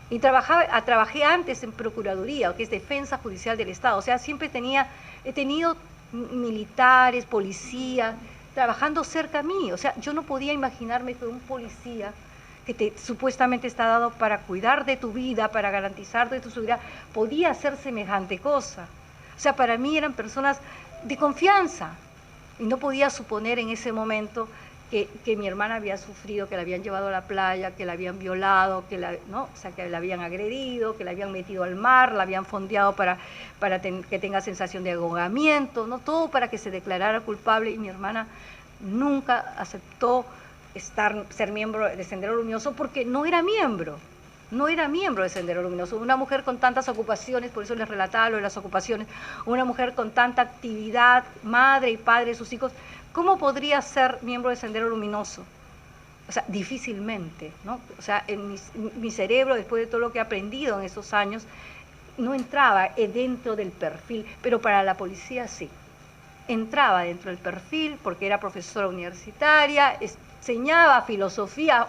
Y trabajé antes en Procuraduría, que es Defensa Judicial del Estado. O sea, he tenido militares, policías, trabajando cerca a mí. O sea, yo no podía imaginarme que un policía que supuestamente está dado para cuidar de tu vida, para garantizarte tu seguridad, podía hacer semejante cosa. O sea, para mí eran personas de confianza y no podía suponer en ese momento que mi hermana había sufrido, que la habían llevado a la playa, que la habían violado, que la habían agredido, que la habían metido al mar, la habían fondeado para que tenga sensación de ahogamiento, ¿no? Todo para que se declarara culpable y mi hermana nunca aceptó ser miembro de Sendero Luminoso porque no era miembro de Sendero Luminoso. Una mujer con tantas ocupaciones, por eso les relataba lo de las ocupaciones, una mujer con tanta actividad, madre y padre de sus hijos, ¿cómo podría ser miembro de Sendero Luminoso? O sea, difícilmente, ¿no? O sea, en mi cerebro, después de todo lo que he aprendido en esos años, no entraba dentro del perfil, pero para la policía sí. Entraba dentro del perfil porque era profesora universitaria, enseñaba filosofía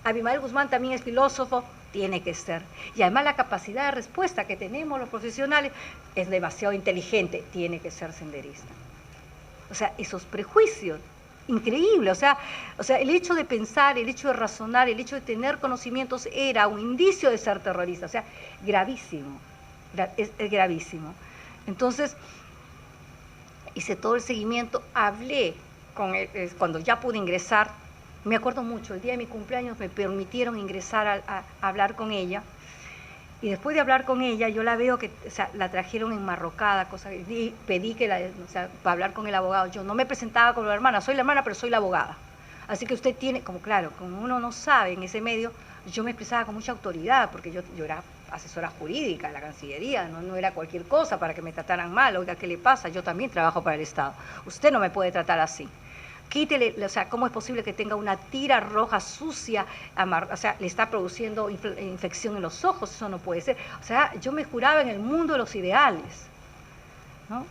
Abimael Guzmán también es filósofo, tiene que ser. Y además la capacidad de respuesta que tenemos los profesionales es demasiado inteligente, tiene que ser senderista. O sea, esos prejuicios, increíble, o sea, el hecho de pensar, el hecho de razonar, el hecho de tener conocimientos era un indicio de ser terrorista, o sea, gravísimo, es gravísimo. Entonces, hice todo el seguimiento, hablé con él, cuando ya pude ingresar, me acuerdo mucho, el día de mi cumpleaños me permitieron ingresar a hablar con ella, y después de hablar con ella, yo la veo que, o sea, la trajeron enmarrocada, y pedí para hablar con el abogado. Yo no me presentaba como la hermana, soy la hermana, pero soy la abogada. Así que usted tiene, como uno no sabe en ese medio, yo me expresaba con mucha autoridad, porque yo era asesora jurídica de la Cancillería, no era cualquier cosa para que me trataran mal. Oiga, ¿qué le pasa? Yo también trabajo para el Estado. Usted no me puede tratar así. Quítele, o sea, ¿cómo es posible que tenga una tira roja sucia, o sea, le está produciendo infección en los ojos? Eso no puede ser. O sea, yo me juraba en el mundo de los ideales, ¿no?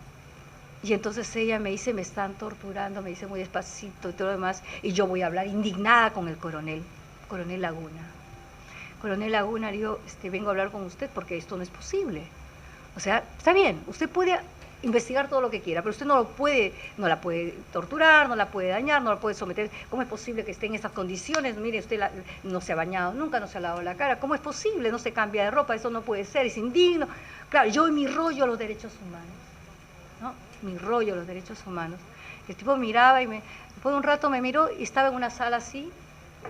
Y entonces ella me dice, me están torturando, me dice muy despacito y todo lo demás, y yo voy a hablar indignada con el coronel Laguna. Coronel Laguna, le digo, vengo a hablar con usted porque esto no es posible. O sea, está bien, usted puede investigar todo lo que quiera, pero usted no la puede torturar, no la puede dañar, no la puede someter. ¿Cómo es posible que esté en esas condiciones? Mire, usted no se ha bañado nunca, no se ha lavado la cara. ¿Cómo es posible? No se cambia de ropa, eso no puede ser, es indigno. Claro, yo y mi rollo a los derechos humanos, ¿no? Mi rollo a los derechos humanos. El tipo miraba y después de un rato me miró y estaba en una sala así,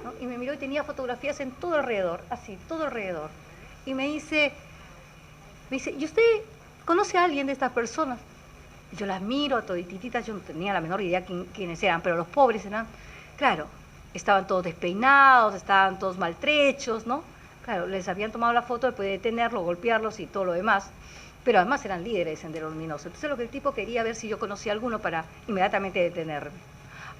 ¿no? Y me miró y tenía fotografías en todo alrededor, así, todo alrededor. Y me dice, ¿y usted conoce a alguien de estas personas? Y yo las miro, todititas, yo no tenía la menor idea quiénes eran, pero los pobres eran, claro, estaban todos despeinados, estaban todos maltrechos, ¿no? Claro, les habían tomado la foto después de detenerlos, golpearlos y todo lo demás, pero además eran líderes de Sendero Luminoso. Entonces lo que el tipo quería ver si yo conocía a alguno para inmediatamente detenerme.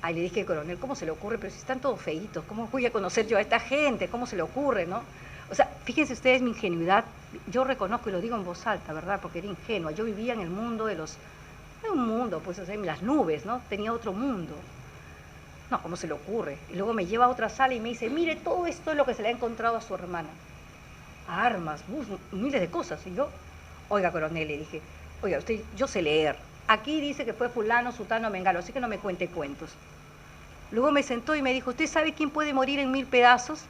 Ahí le dije, coronel, ¿cómo se le ocurre? Pero si están todos feitos, ¿cómo voy a conocer yo a esta gente? ¿Cómo se le ocurre, no? O sea, fíjense ustedes mi ingenuidad, yo reconozco y lo digo en voz alta, ¿verdad? Porque era ingenua, yo vivía en el mundo de un mundo, pues, o sea, en las nubes, ¿no? Tenía otro mundo. No, ¿cómo se le ocurre? Y luego me lleva a otra sala y me dice, mire, todo esto es lo que se le ha encontrado a su hermana. Armas, miles de cosas. Y yo, oiga, coronel, le dije, oiga, usted, yo sé leer. Aquí dice que fue fulano, sutano, mengano, así que no me cuente cuentos. Luego me sentó y me dijo, ¿usted sabe quién puede morir en 1000 pedazos?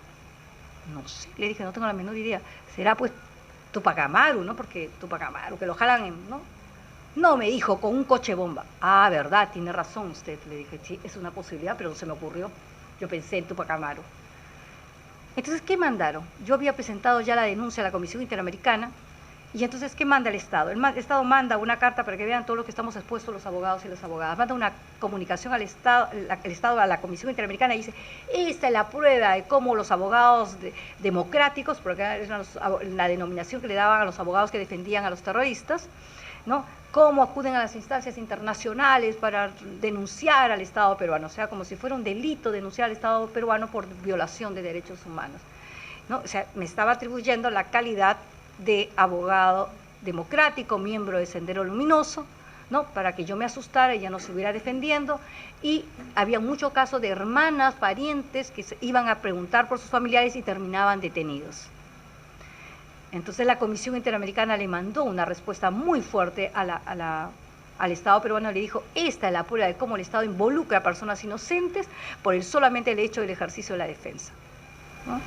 No sé, le dije, no tengo la menor idea. Será pues Tupac Amaru, ¿no? Porque Tupac Amaru, que lo jalan, ¿no? No, me dijo, con un coche bomba. Ah, verdad, tiene razón usted. Le dije, sí, es una posibilidad, pero no se me ocurrió. Yo pensé en Tupac Amaru. Entonces, ¿qué mandaron? Yo había presentado ya la denuncia a la Comisión Interamericana, y entonces, ¿qué manda el Estado? El Estado manda una carta para que vean todo lo que estamos expuestos los abogados y las abogadas. Manda una comunicación al Estado, el Estado a la Comisión Interamericana y dice, esta es la prueba de cómo los abogados democráticos, porque era la denominación que le daban a los abogados que defendían a los terroristas, ¿no? Cómo acuden a las instancias internacionales para denunciar al Estado peruano, o sea, como si fuera un delito denunciar al Estado peruano por violación de derechos humanos, ¿no? O sea, me estaba atribuyendo la calidad de abogado democrático, miembro de Sendero Luminoso, ¿no? Para que yo me asustara y ya no estuviera defendiendo, y había muchos casos de hermanas, parientes que se iban a preguntar por sus familiares y terminaban detenidos. Entonces la Comisión Interamericana le mandó una respuesta muy fuerte al Estado peruano, le dijo, esta es la prueba de cómo el Estado involucra a personas inocentes por solamente el hecho del ejercicio de la defensa, ¿no?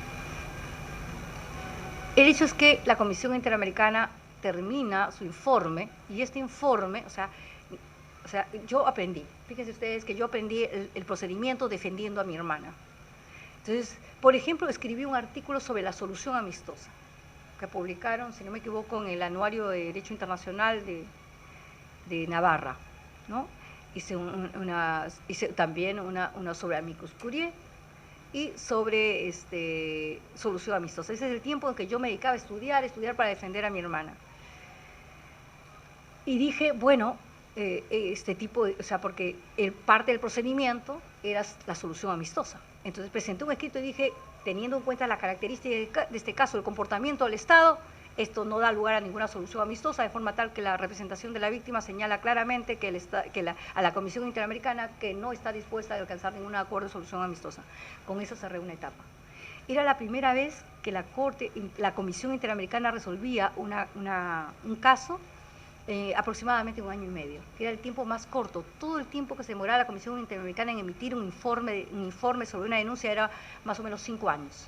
El hecho es que la Comisión Interamericana termina su informe, y este informe, o sea, yo aprendí, fíjense ustedes que yo aprendí el procedimiento defendiendo a mi hermana. Entonces, por ejemplo, escribí un artículo sobre la solución amistosa, que publicaron, si no me equivoco, en el Anuario de Derecho Internacional de Navarra, ¿no? Hice también una sobre Amicus Curiae y sobre solución amistosa. Ese es el tiempo en que yo me dedicaba a estudiar para defender a mi hermana. Y dije, bueno, o sea, porque parte del procedimiento era la solución amistosa. Entonces presenté un escrito y dije, teniendo en cuenta la característica de este caso, el comportamiento del Estado, esto no da lugar a ninguna solución amistosa, de forma tal que la representación de la víctima señala claramente a la Comisión Interamericana que no está dispuesta a alcanzar ningún acuerdo de solución amistosa. Con eso cerré una etapa. Era la primera vez que la Comisión Interamericana resolvía un caso aproximadamente 1 año y medio, que era el tiempo más corto. Todo el tiempo que se demoraba la Comisión Interamericana en emitir un informe sobre una denuncia era más o menos 5 años.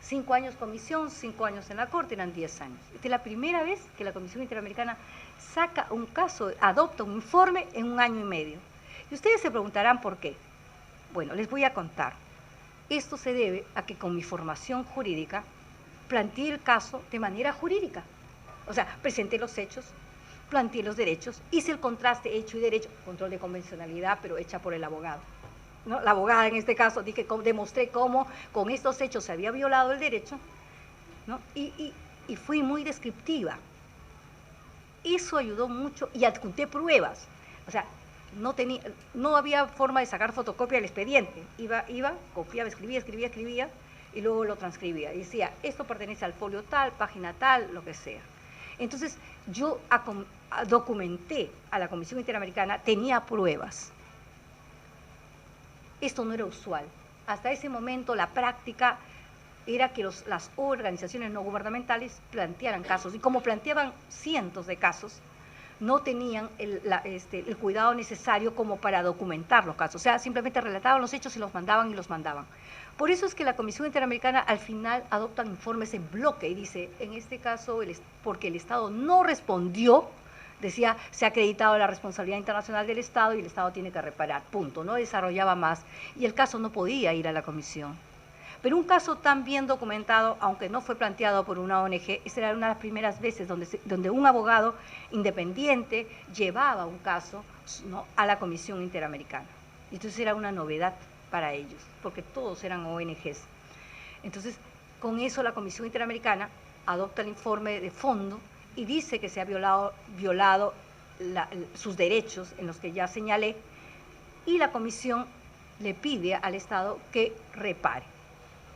5 años comisión, 5 años en la Corte, eran 10 años. Esta es la primera vez que la Comisión Interamericana saca un caso, adopta un informe en 1 año y medio. Y ustedes se preguntarán por qué. Bueno, les voy a contar. Esto se debe a que con mi formación jurídica planteé el caso de manera jurídica. O sea, presenté los hechos, planteé los derechos, hice el contraste hecho y derecho, control de convencionalidad, pero hecha por el abogado, ¿no? La abogada en este caso, demostré cómo con estos hechos se había violado el derecho, ¿no? Y fui muy descriptiva. Eso ayudó mucho y adjunté pruebas. O sea, no había forma de sacar fotocopia del expediente. Iba, copiaba, escribía y luego lo transcribía. Y decía, esto pertenece al folio tal, página tal, lo que sea. Entonces, yo documenté a la Comisión Interamericana, tenía pruebas. Esto no era usual. Hasta ese momento la práctica era que las organizaciones no gubernamentales plantearan casos, y como planteaban cientos de casos, no tenían el cuidado necesario como para documentar los casos. O sea, simplemente relataban los hechos y los mandaban. Por eso es que la Comisión Interamericana al final adopta informes en bloque y dice, en este caso, porque el Estado no respondió Decía, se ha acreditado la responsabilidad internacional del Estado y el Estado tiene que reparar, punto. No desarrollaba más y el caso no podía ir a la comisión. Pero un caso tan bien documentado, aunque no fue planteado por una ONG, esa era una de las primeras veces donde un abogado independiente llevaba un caso, ¿no?, a la Comisión Interamericana. Y entonces era una novedad para ellos, porque todos eran ONGs. Entonces, con eso la Comisión Interamericana adopta el informe de fondo y dice que se ha violado sus derechos, en los que ya señalé, y la Comisión le pide al Estado que repare.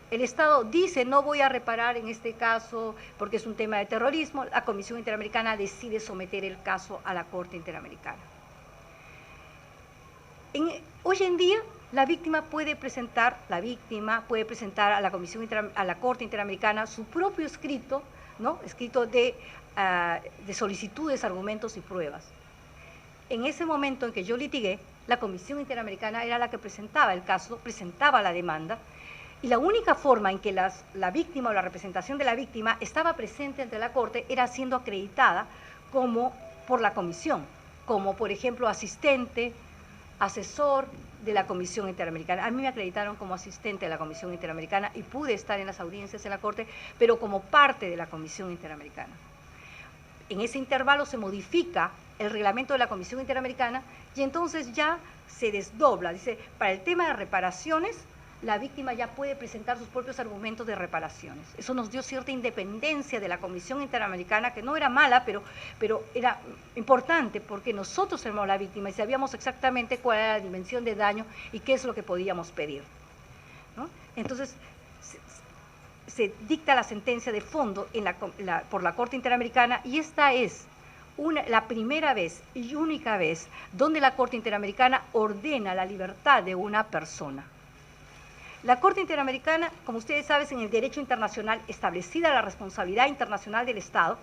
El Estado dice, no voy a reparar en este caso porque es un tema de terrorismo. La Comisión Interamericana decide someter el caso a la Corte Interamericana. Hoy en día, la víctima puede presentar a la a la Corte Interamericana su propio escrito, ¿no?, escrito de solicitudes, argumentos y pruebas. En ese momento en que yo litigué, la Comisión Interamericana era la que presentaba el caso, presentaba la demanda, y la única forma en que la víctima o la representación de la víctima estaba presente ante la Corte era siendo acreditada por la Comisión, como por ejemplo asistente, asesor de la Comisión Interamericana. A mí me acreditaron como asistente de la Comisión Interamericana y pude estar en las audiencias en la Corte, pero como parte de la Comisión Interamericana. En ese intervalo se modifica el reglamento de la Comisión Interamericana y entonces ya se desdobla. Dice, para el tema de reparaciones, la víctima ya puede presentar sus propios argumentos de reparaciones. Eso nos dio cierta independencia de la Comisión Interamericana, que no era mala, pero era importante porque nosotros éramos la víctima y sabíamos exactamente cuál era la dimensión de daño y qué es lo que podíamos pedir, ¿no? Entonces, se dicta la sentencia de fondo por la Corte Interamericana y esta es la primera vez y única vez donde la Corte Interamericana ordena la libertad de una persona. La Corte Interamericana, como ustedes saben, en el derecho internacional, establecida la responsabilidad internacional del Estado,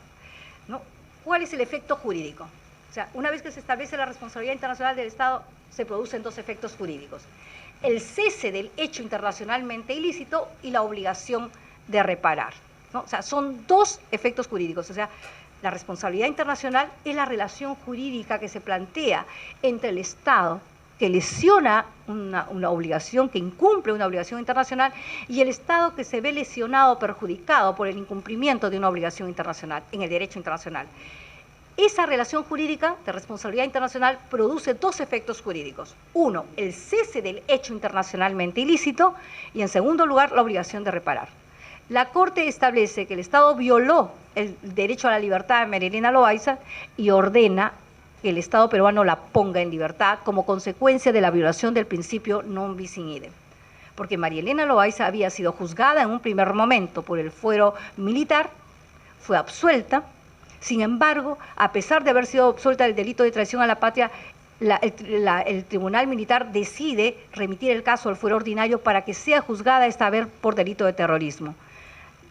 ¿no?, ¿cuál es el efecto jurídico? O sea, una vez que se establece la responsabilidad internacional del Estado, se producen dos efectos jurídicos. El cese del hecho internacionalmente ilícito y la obligación de reparar, ¿no? O sea, son dos efectos jurídicos. O sea, la responsabilidad internacional es la relación jurídica que se plantea entre el Estado, que lesiona una obligación, que incumple una obligación internacional, y el Estado que se ve lesionado o perjudicado por el incumplimiento de una obligación internacional, en el derecho internacional. Esa relación jurídica de responsabilidad internacional produce dos efectos jurídicos. Uno, el cese del hecho internacionalmente ilícito, y en segundo lugar, la obligación de reparar. La Corte establece que el Estado violó el derecho a la libertad de María Elena Loaiza y ordena que el Estado peruano la ponga en libertad como consecuencia de la violación del principio non bis in idem. Porque María Elena Loaiza había sido juzgada en un primer momento por el fuero militar, fue absuelta. Sin embargo, a pesar de haber sido absuelta del delito de traición a la patria, el Tribunal Militar decide remitir el caso al fuero ordinario para que sea juzgada esta vez por delito de terrorismo,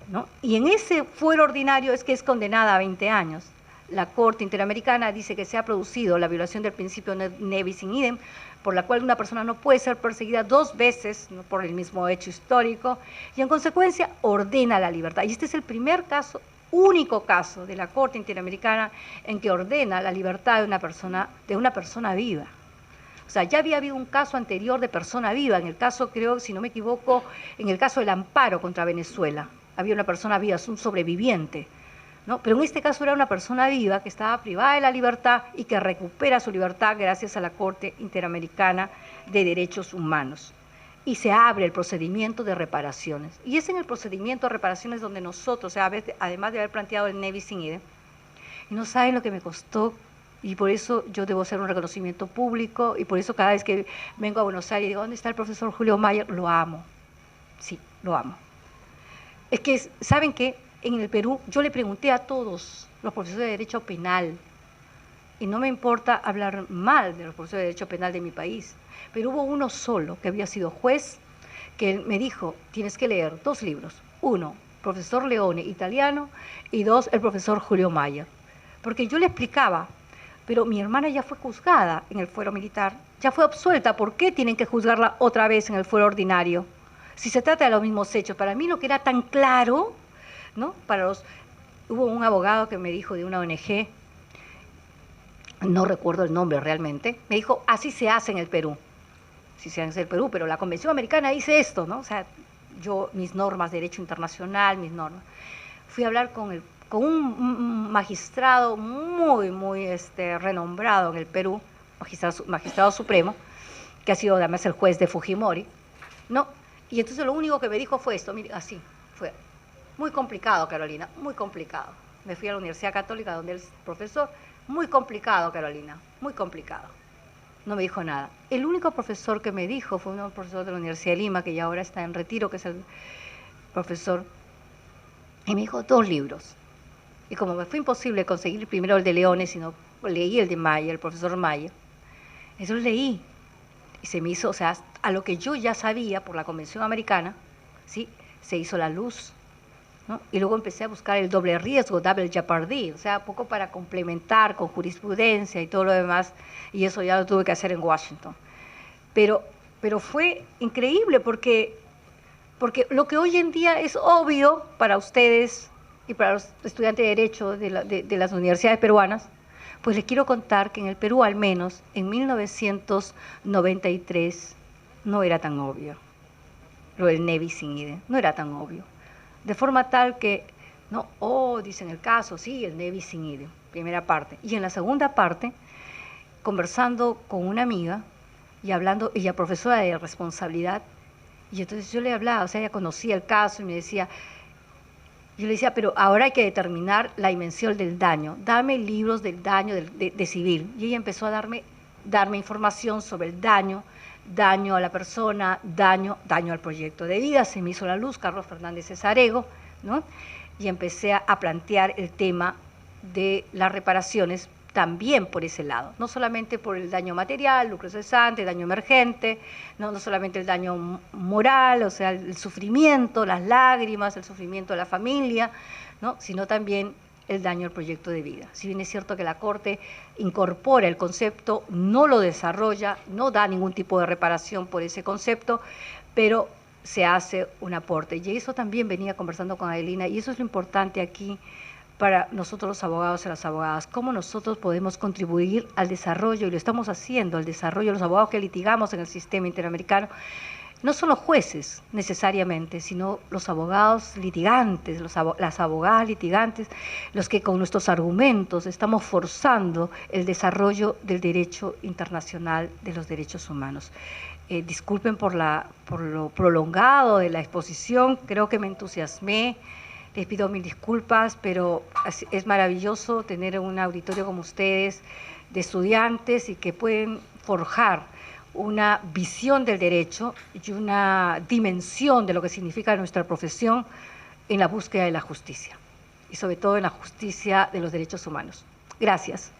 ¿no? Y en ese fuero ordinario es que es condenada a 20 años. La Corte Interamericana dice que se ha producido la violación del principio ne bis in idem, por la cual una persona no puede ser perseguida dos veces, ¿no?, por el mismo hecho histórico, y en consecuencia ordena la libertad. Y este es el primer caso, único caso de la Corte Interamericana en que ordena la libertad de una persona viva. O sea, ya había habido un caso anterior de persona viva, en el caso, creo, si no me equivoco, en el caso del amparo contra Venezuela. Había una persona viva, un sobreviviente, ¿no? Pero en este caso era una persona viva que estaba privada de la libertad y que recupera su libertad gracias a la Corte Interamericana de Derechos Humanos. Y se abre el procedimiento de reparaciones. Y es en el procedimiento de reparaciones donde nosotros, o sea, además de haber planteado el ne bis in idem, y no saben lo que me costó, y por eso yo debo hacer un reconocimiento público, y por eso cada vez que vengo a Buenos Aires y digo, ¿dónde está el profesor Julio Mayer? Lo amo, sí, lo amo. Es que, ¿saben qué? En el Perú, yo le pregunté a todos los profesores de Derecho Penal, y no me importa hablar mal de los profesores de Derecho Penal de mi país, pero hubo uno solo que había sido juez, que me dijo, tienes que leer dos libros. Uno, profesor Leone, italiano, y dos, el profesor Julio Mayer. Porque yo le explicaba, pero mi hermana ya fue juzgada en el fuero militar, ya fue absuelta, ¿por qué tienen que juzgarla otra vez en el fuero ordinario? Si se trata de los mismos hechos. Para mí lo que era tan claro, ¿no? Hubo un abogado que me dijo de una ONG, no recuerdo el nombre realmente, me dijo, así se hace en el Perú. Así se hace en el Perú, pero la Convención Americana dice esto, ¿no? O sea, yo, mis normas de derecho internacional, mis normas. Fui a hablar con un magistrado muy renombrado en el Perú, magistrado supremo, que ha sido además el juez de Fujimori, ¿no? Y entonces lo único que me dijo fue esto, mire, así, fue muy complicado, Carolina, muy complicado. Me fui a la Universidad Católica donde él es profesor, muy complicado, Carolina, muy complicado. No me dijo nada. El único profesor que me dijo fue un profesor de la Universidad de Lima, que ya ahora está en retiro, que es el profesor, y me dijo 2 libros. Y como me fue imposible conseguir primero el de Leones, sino leí el de Mayer, el profesor Mayer, eso lo leí. Y se me hizo, o sea, a lo que yo ya sabía por la Convención Americana, ¿sí? Se hizo la luz, ¿no? Y luego empecé a buscar el doble riesgo, double jeopardy, o sea, poco para complementar con jurisprudencia y todo lo demás, y eso ya lo tuve que hacer en Washington. Pero fue increíble porque lo que hoy en día es obvio para ustedes y para los estudiantes de Derecho de las universidades peruanas, pues les quiero contar que en el Perú, al menos en 1993, no era tan obvio. Lo del Nevis in idem, no era tan obvio. De forma tal que, no, dicen el caso, sí, el Nevis in idem, primera parte. Y en la segunda parte, conversando con una amiga y hablando, ella profesora de responsabilidad, y entonces yo le hablaba, o sea, ella conocía el caso y me decía, yo le decía, pero ahora hay que determinar la dimensión del daño. Dame libros del daño de civil. Y ella empezó a darme información sobre el daño a la persona, daño al proyecto de vida. Se me hizo la luz, Carlos Fernández Cesarego, ¿no? Y empecé a plantear el tema de las reparaciones también por ese lado, no solamente por el daño material, lucro cesante, daño emergente, no solamente el daño moral, o sea, el sufrimiento, las lágrimas, el sufrimiento de la familia, ¿no? Sino también el daño al proyecto de vida. Si bien es cierto que la Corte incorpora el concepto, no lo desarrolla, no da ningún tipo de reparación por ese concepto, pero se hace un aporte. Y eso también venía conversando con Adelina, y eso es lo importante aquí, para nosotros los abogados y las abogadas, cómo nosotros podemos contribuir al desarrollo, y lo estamos haciendo, al desarrollo de los abogados que litigamos en el sistema interamericano. No son los jueces necesariamente, sino los abogados litigantes, las abogadas litigantes, los que con nuestros argumentos estamos forzando el desarrollo del derecho internacional de los derechos humanos. Disculpen por lo prolongado de la exposición, creo que me entusiasmé. Les pido mil disculpas, pero es maravilloso tener un auditorio como ustedes, de estudiantes, y que pueden forjar una visión del derecho y una dimensión de lo que significa nuestra profesión en la búsqueda de la justicia, y sobre todo en la justicia de los derechos humanos. Gracias.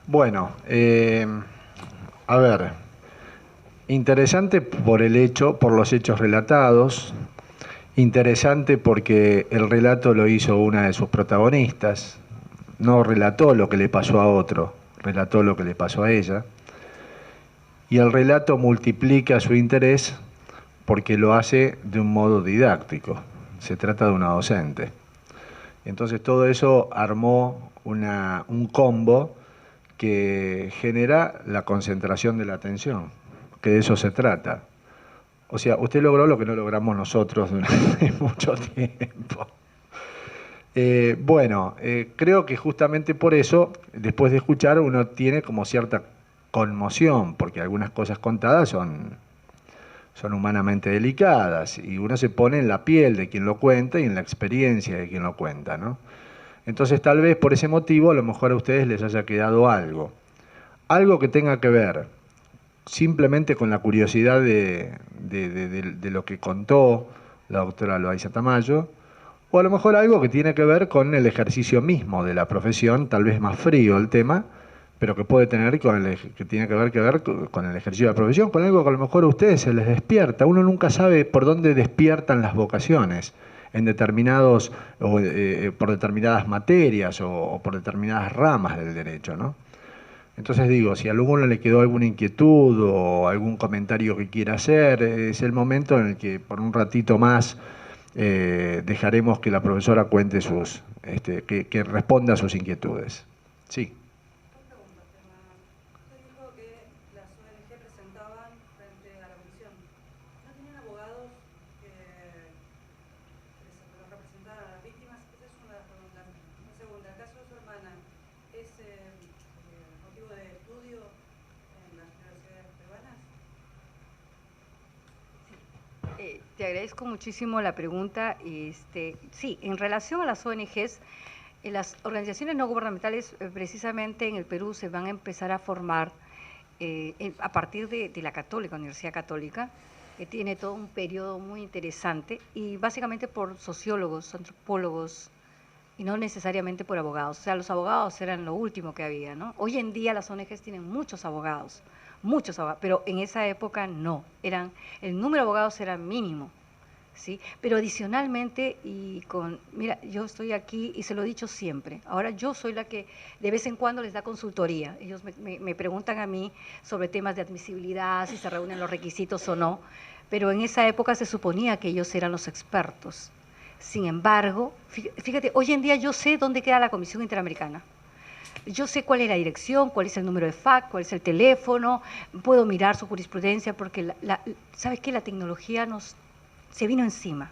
Bueno, a ver, interesante por los hechos relatados, interesante porque el relato lo hizo una de sus protagonistas, no relató lo que le pasó a otro, relató lo que le pasó a ella, y el relato multiplica su interés porque lo hace de un modo didáctico, se trata de una docente. Entonces todo eso armó un combo que genera la concentración de la atención, que de eso se trata. O sea, usted logró lo que no logramos nosotros durante mucho tiempo. Creo que justamente por eso, después de escuchar, uno tiene como cierta conmoción, porque algunas cosas contadas son humanamente delicadas, y uno se pone en la piel de quien lo cuenta y en la experiencia de quien lo cuenta, ¿no? Entonces tal vez por ese motivo a lo mejor a ustedes les haya quedado algo que tenga que ver simplemente con la curiosidad de lo que contó la doctora Loaysa Tamayo, o a lo mejor algo que tiene que ver con el ejercicio mismo de la profesión, tal vez más frío el tema, pero que puede tener que tiene que ver con el ejercicio de la profesión, con algo que a lo mejor a ustedes se les despierta. Uno nunca sabe por dónde despiertan las vocaciones en determinados, por determinadas materias o por determinadas ramas del derecho, ¿no? Entonces digo, si a alguno le quedó alguna inquietud o algún comentario que quiera hacer, es el momento en el que por un ratito más dejaremos que la profesora cuente que responda a sus inquietudes. Sí. Te agradezco muchísimo la pregunta. Sí, en relación a las ONGs, las organizaciones no gubernamentales precisamente en el Perú se van a empezar a formar a partir de la Católica, Universidad Católica, que tiene todo un periodo muy interesante y básicamente por sociólogos, antropólogos y no necesariamente por abogados. O sea, los abogados eran lo último que había, ¿no? Hoy en día las ONGs tienen muchos abogados, pero en esa época no, el número de abogados era mínimo, ¿sí? Pero adicionalmente, mira, yo estoy aquí y se lo he dicho siempre, ahora yo soy la que de vez en cuando les da consultoría, ellos me preguntan a mí sobre temas de admisibilidad, si se reúnen los requisitos o no, pero en esa época se suponía que ellos eran los expertos. Sin embargo, fíjate, hoy en día yo sé dónde queda la Comisión Interamericana. Yo sé cuál es la dirección, cuál es el número de FAC, cuál es el teléfono, puedo mirar su jurisprudencia porque, ¿sabes qué? La tecnología se vino encima,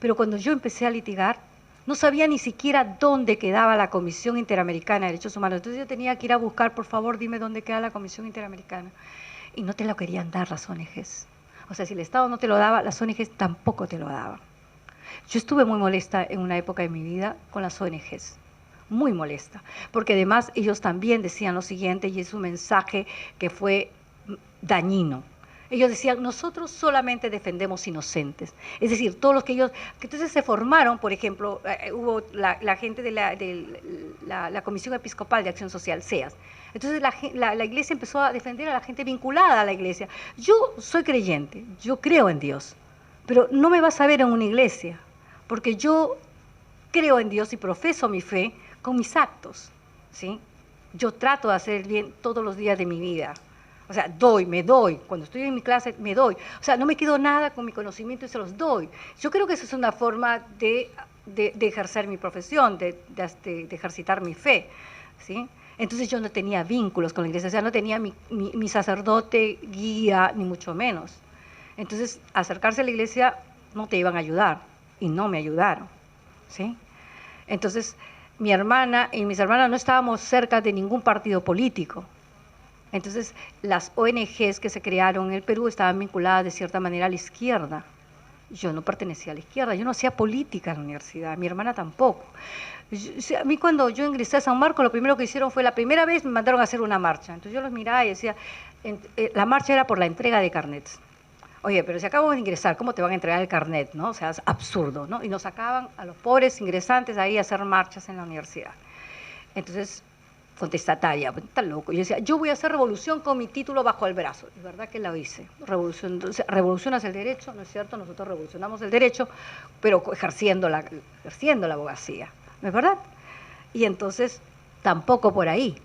pero cuando yo empecé a litigar, no sabía ni siquiera dónde quedaba la Comisión Interamericana de Derechos Humanos. Entonces yo tenía que ir a buscar, por favor, dime dónde queda la Comisión Interamericana. Y no te lo querían dar las ONGs. O sea, si el Estado no te lo daba, las ONGs tampoco te lo daban. Yo estuve muy molesta en una época de mi vida con las ONGs, muy molesta, porque además ellos también decían lo siguiente, y es un mensaje que fue dañino. Ellos decían, nosotros solamente defendemos inocentes. Es decir, todos los que entonces se formaron, por ejemplo, hubo la gente de la Comisión Episcopal de Acción Social, CEAS. Entonces la iglesia empezó a defender a la gente vinculada a la iglesia. Yo soy creyente, yo creo en Dios, pero no me vas a ver en una iglesia, porque yo creo en Dios y profeso mi fe con mis actos, ¿sí? Yo trato de hacer el bien todos los días de mi vida. O sea, me doy. Cuando estoy en mi clase, me doy. O sea, no me quedo nada con mi conocimiento y se los doy. Yo creo que esa es una forma de ejercer mi profesión, de ejercitar mi fe, ¿sí? Entonces yo no tenía vínculos con la iglesia, o sea, no tenía mi sacerdote, guía, ni mucho menos. Entonces, acercarse a la iglesia no te iban a ayudar, y no me ayudaron, ¿sí? Entonces, mi hermana y mis hermanas no estábamos cerca de ningún partido político. Entonces, las ONGs que se crearon en el Perú estaban vinculadas de cierta manera a la izquierda. Yo no pertenecía a la izquierda, yo no hacía política en la universidad, mi hermana tampoco. A mí cuando yo ingresé a San Marcos, lo primero que hicieron fue, la primera vez me mandaron a hacer una marcha. Entonces yo los miraba y decía, la marcha era por la entrega de carnets. Oye, pero si acabo de ingresar, ¿cómo te van a entregar el carnet, no? O sea, es absurdo, ¿no? Y nos sacaban a los pobres ingresantes ahí a hacer marchas en la universidad. Entonces, contestataria, está loco. Yo decía, yo voy a hacer revolución con mi título bajo el brazo. Es verdad que la hice. Revolucionas el derecho, ¿no es cierto? Nosotros revolucionamos el derecho, pero ejerciendo la abogacía, ¿no es verdad? Y entonces, tampoco por ahí.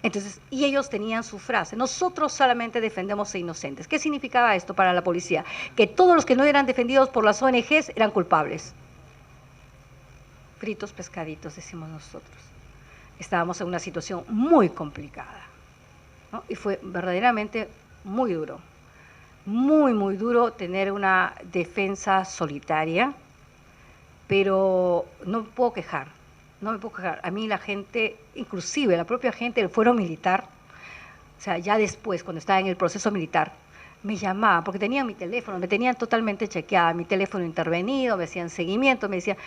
Entonces, y ellos tenían su frase, nosotros solamente defendemos a inocentes. ¿Qué significaba esto para la policía? Que todos los que no eran defendidos por las ONGs eran culpables. Fritos pescaditos, decimos nosotros. Estábamos en una situación muy complicada, ¿no? Y fue verdaderamente muy duro, muy duro tener una defensa solitaria, pero no me puedo quejar. A mí la gente, inclusive la propia gente del fuero militar, o sea, ya después, cuando estaba en el proceso militar, me llamaban, porque tenían mi teléfono, me tenían totalmente chequeada, mi teléfono intervenido, me hacían seguimiento, me decían,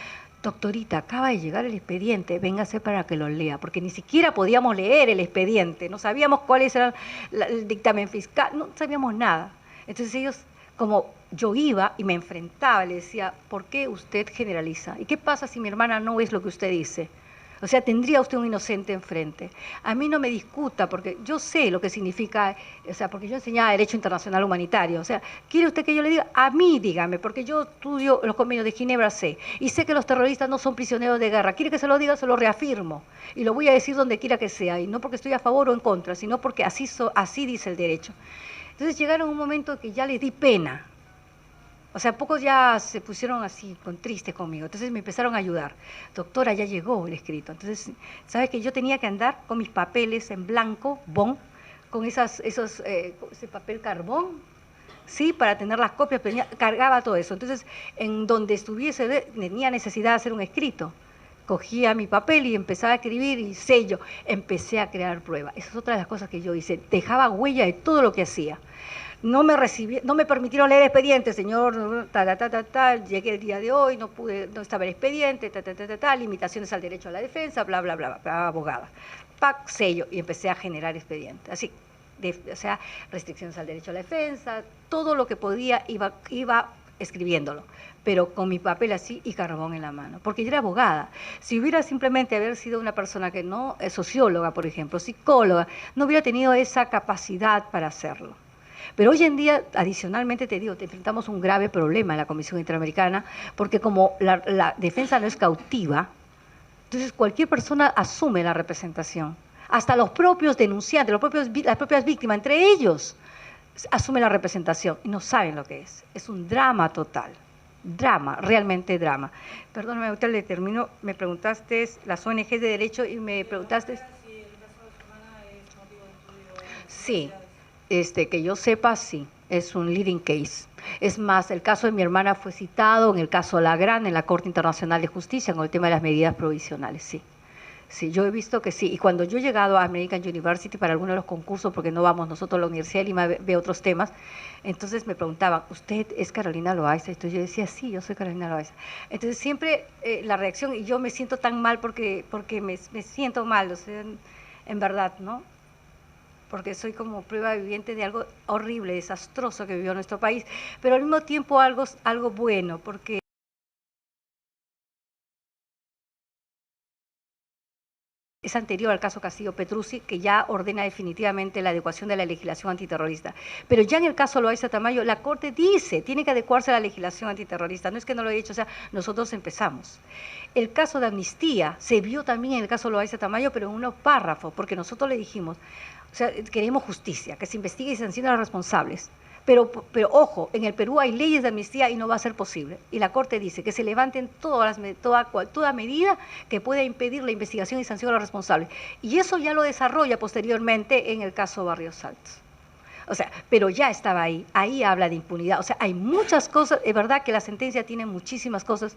doctorita, acaba de llegar el expediente, véngase para que lo lea, porque ni siquiera podíamos leer el expediente, no sabíamos cuáles eran el dictamen fiscal, no sabíamos nada. Entonces ellos, como yo iba y me enfrentaba, le decía, ¿por qué usted generaliza? ¿Y qué pasa si mi hermana no es lo que usted dice? O sea, tendría usted un inocente enfrente. A mí no me discuta, porque yo sé lo que significa, o sea, porque yo enseñaba Derecho Internacional Humanitario. O sea, ¿quiere usted que yo le diga? A mí, dígame, porque yo estudio los convenios de Ginebra, sé, y sé que los terroristas no son prisioneros de guerra. ¿Quiere que se lo diga? Se lo reafirmo. Y lo voy a decir donde quiera que sea, y no porque estoy a favor o en contra, sino porque así dice el derecho. Entonces llegaron un momento que ya les di pena. O sea, pocos ya se pusieron así, tristes conmigo. Entonces me empezaron a ayudar. Doctora, ya llegó el escrito. Entonces, ¿sabes que yo tenía que andar con mis papeles en blanco, con ese papel carbón, sí, para tener las copias, cargaba todo eso. Entonces, en donde estuviese, tenía necesidad de hacer un escrito. Cogía mi papel y empezaba a escribir y sello. Empecé a crear pruebas. Esa es otra de las cosas que yo hice. Dejaba huella de todo lo que hacía. No me permitieron leer expediente, señor, llegué el día de hoy, no estaba el expediente, limitaciones al derecho a la defensa, bla, bla, bla, bla, abogada. Pac, sello, y empecé a generar expediente. Así, o sea, restricciones al derecho a la defensa, todo lo que podía iba escribiéndolo, pero con mi papel así y carbón en la mano, porque yo era abogada. Si hubiera simplemente haber sido una persona que no es socióloga, por ejemplo, psicóloga, no hubiera tenido esa capacidad para hacerlo. Pero hoy en día, adicionalmente te digo, te enfrentamos un grave problema en la Comisión Interamericana, porque como la defensa no es cautiva, entonces cualquier persona asume la representación. Hasta los propios denunciantes, las propias víctimas, entre ellos, asumen la representación y no saben lo que es. Es un drama total. Drama, realmente drama. Perdóname, usted le termino. Me preguntaste las ONG de derecho y me preguntaste. Sí. Que yo sepa, sí, es un leading case. Es más, el caso de mi hermana fue citado en el caso Lagrán, en la Corte Internacional de Justicia, con el tema de las medidas provisionales, sí. Sí, yo he visto que sí. Y cuando yo he llegado a American University para algunos de los concursos, porque no vamos nosotros a la Universidad de Lima, ve otros temas, entonces me preguntaban, ¿usted es Carolina Loaiza? Entonces yo decía, sí, yo soy Carolina Loaiza. Entonces siempre la reacción, y yo me siento tan mal porque me siento mal, o sea, en verdad, ¿no? Porque soy como prueba viviente de algo horrible, desastroso que vivió nuestro país, pero al mismo tiempo algo bueno, porque es anterior al caso Castillo-Petruzzi, que ya ordena definitivamente la adecuación de la legislación antiterrorista. Pero ya en el caso Loaiza Tamayo, la Corte dice, tiene que adecuarse a la legislación antiterrorista. No es que no lo haya hecho, o sea, nosotros empezamos. El caso de amnistía se vio también en el caso Loaiza Tamayo, pero en unos párrafos, porque nosotros le dijimos, o sea, queremos justicia, que se investigue y sancione a los responsables. Pero ojo, en el Perú hay leyes de amnistía y no va a ser posible. Y la Corte dice que se levanten toda medida que pueda impedir la investigación y sanción a los responsables. Y eso ya lo desarrolla posteriormente en el caso Barrios Altos. O sea, pero ya estaba ahí habla de impunidad. O sea, hay muchas cosas, es verdad que la sentencia tiene muchísimas cosas,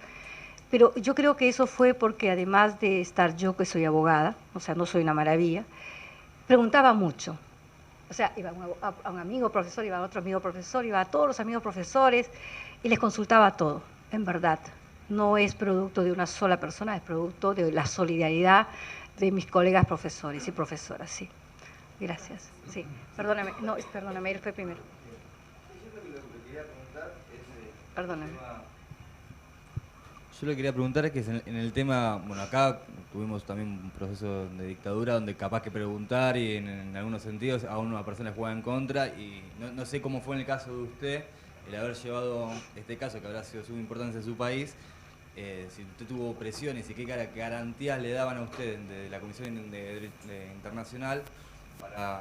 pero yo creo que eso fue porque además de estar yo, que soy abogada, o sea, no soy una maravilla, preguntaba mucho. O sea, iba a un amigo profesor, iba a otro amigo profesor, iba a todos los amigos profesores y les consultaba todo. En verdad, no es producto de una sola persona, es producto de la solidaridad de mis colegas profesores y profesoras, sí. Gracias. Sí, perdóname, perdóname, él fue primero. Perdóname. Yo le quería preguntar que en el tema, bueno, acá tuvimos también un proceso de dictadura donde capaz que preguntar y en algunos sentidos a una persona juega en contra y no sé cómo fue en el caso de usted el haber llevado este caso que habrá sido de suma importancia en su país, si usted tuvo presiones y qué garantías le daban a usted de la Comisión Internacional para,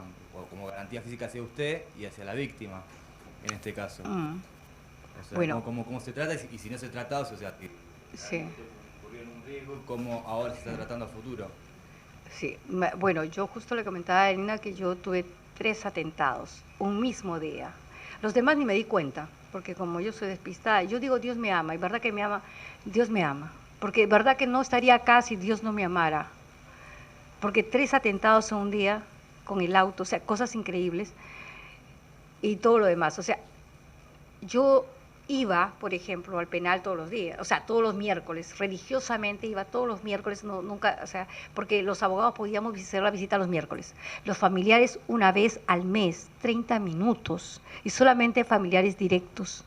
como garantía física hacia usted y hacia la víctima en este caso. O sea, bueno, ¿cómo se trata y si no se trata, o sea, que sí. ocurrieron un riesgo, cómo ahora se está tratando a futuro? Sí, bueno, yo justo le comentaba a Elena que yo tuve 3 atentados, un mismo día. Los demás ni me di cuenta, porque como yo soy despistada, yo digo Dios me ama, y verdad que me ama, Dios me ama, porque verdad que no estaría acá si Dios no me amara, porque 3 atentados en un día con el auto, o sea, cosas increíbles, y todo lo demás, o sea, yo iba, por ejemplo, al penal todos los días, o sea, todos los miércoles, religiosamente iba todos los miércoles, nunca, o sea, porque los abogados podíamos hacer la visita los miércoles, los familiares una vez al mes, 30 minutos, y solamente familiares directos.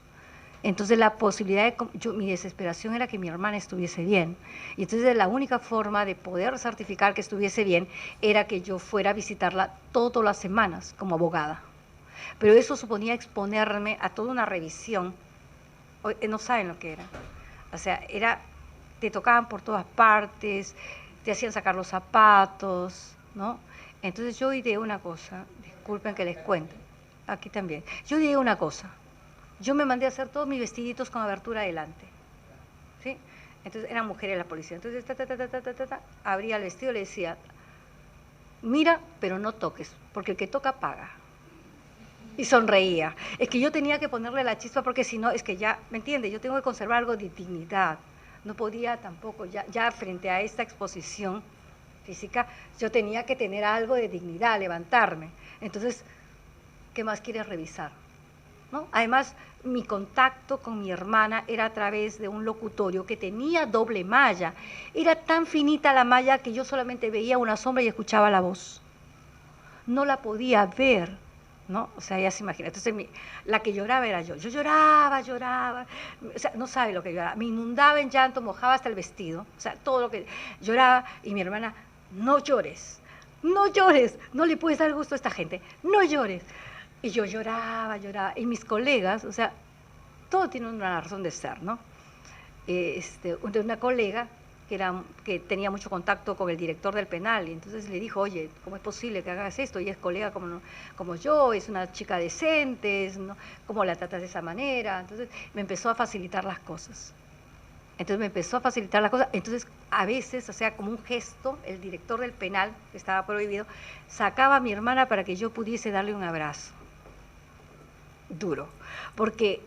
Entonces la posibilidad de, mi desesperación era que mi hermana estuviese bien. Y entonces la única forma de poder certificar que estuviese bien era que yo fuera a visitarla todas las semanas como abogada. Pero eso suponía exponerme a toda una revisión. No saben lo que era. O sea, te tocaban por todas partes, te hacían sacar los zapatos, ¿no? Entonces yo ideé una cosa, disculpen que les cuente, aquí también. Yo ideé una cosa. Yo me mandé a hacer todos mis vestiditos con abertura adelante, ¿sí? Entonces eran mujeres la policía. Entonces abría el vestido y le decía, mira, pero no toques, porque el que toca paga. Y sonreía. Es que yo tenía que ponerle la chispa porque si no, es que ya, ¿me entiende? Yo tengo que conservar algo de dignidad. No podía tampoco, ya frente a esta exposición física, yo tenía que tener algo de dignidad, levantarme. Entonces, ¿qué más quieres revisar? ¿No? Además, mi contacto con mi hermana era a través de un locutorio que tenía doble malla. Era tan finita la malla que yo solamente veía una sombra y escuchaba la voz. No la podía ver, ¿no? O sea, ya se imagina. Entonces, la que lloraba era yo. Yo lloraba. O sea, no sabe lo que lloraba. Me inundaba en llanto, mojaba hasta el vestido. O sea, todo lo que lloraba. Y mi hermana, no llores, no le puedes dar gusto a esta gente, no llores. Y yo lloraba. Y mis colegas, o sea, todo tiene una razón de ser, ¿no? Una colega que tenía mucho contacto con el director del penal, y entonces le dijo, oye, ¿cómo es posible que hagas esto? Y es colega como yo, es una chica decente, ¿no? ¿Cómo la tratas de esa manera? Entonces me empezó a facilitar las cosas. Entonces a veces, o sea, como un gesto, el director del penal, que estaba prohibido, sacaba a mi hermana para que yo pudiese darle un abrazo. Duro porque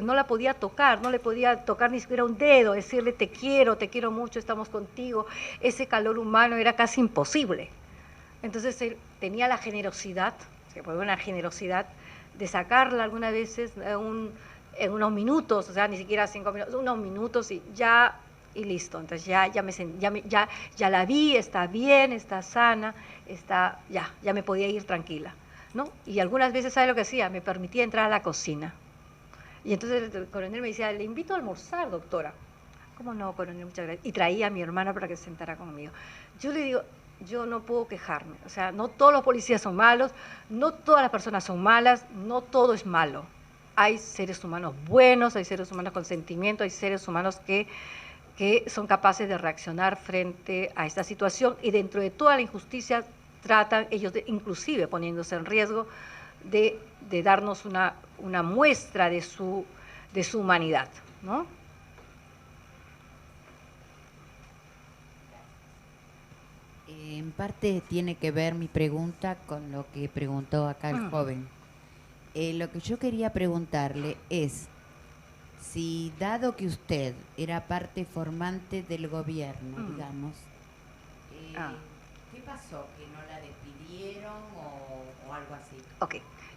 no la podía tocar, no le podía tocar ni siquiera un dedo, decirle te quiero mucho, estamos contigo. Ese calor humano era casi imposible. Entonces él tenía la generosidad, una generosidad de sacarla algunas veces en unos minutos, o sea, ni siquiera 5 minutos, unos minutos y listo. Entonces ya la vi, está bien, está sana, ya me podía ir tranquila, ¿no? Y algunas veces, ¿sabe lo que hacía? Me permitía entrar a la cocina. Y entonces el coronel me decía, le invito a almorzar, doctora. ¿Cómo no, coronel? Muchas gracias. Y traía a mi hermana para que se sentara conmigo. Yo le digo, yo no puedo quejarme. O sea, no todos los policías son malos, no todas las personas son malas, no todo es malo. Hay seres humanos buenos, hay seres humanos con sentimiento, hay seres humanos que son capaces de reaccionar frente a esta situación y dentro de toda la injusticia tratan ellos, inclusive poniéndose en riesgo, de darnos una muestra de su humanidad, ¿no? En parte tiene que ver mi pregunta con lo que preguntó acá el joven. Lo que yo quería preguntarle es si, dado que usted era parte formante del gobierno, digamos, ¿qué pasó? ¿Que no la despidieron o algo así? Ok,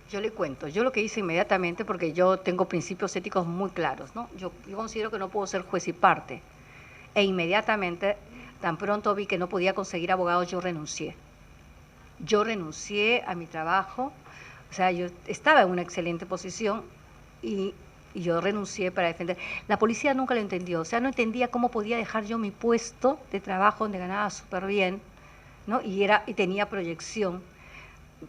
yo le cuento. Yo lo que hice inmediatamente, porque yo tengo principios éticos muy claros, ¿no? Yo considero que no puedo ser juez y parte. E inmediatamente, tan pronto vi que no podía conseguir abogados, yo renuncié. Yo renuncié a mi trabajo. O sea, yo estaba en una excelente posición y yo renuncié para defender. La policía nunca lo entendió, o sea, no entendía cómo podía dejar yo mi puesto de trabajo donde ganaba súper bien, ¿no? Y tenía proyección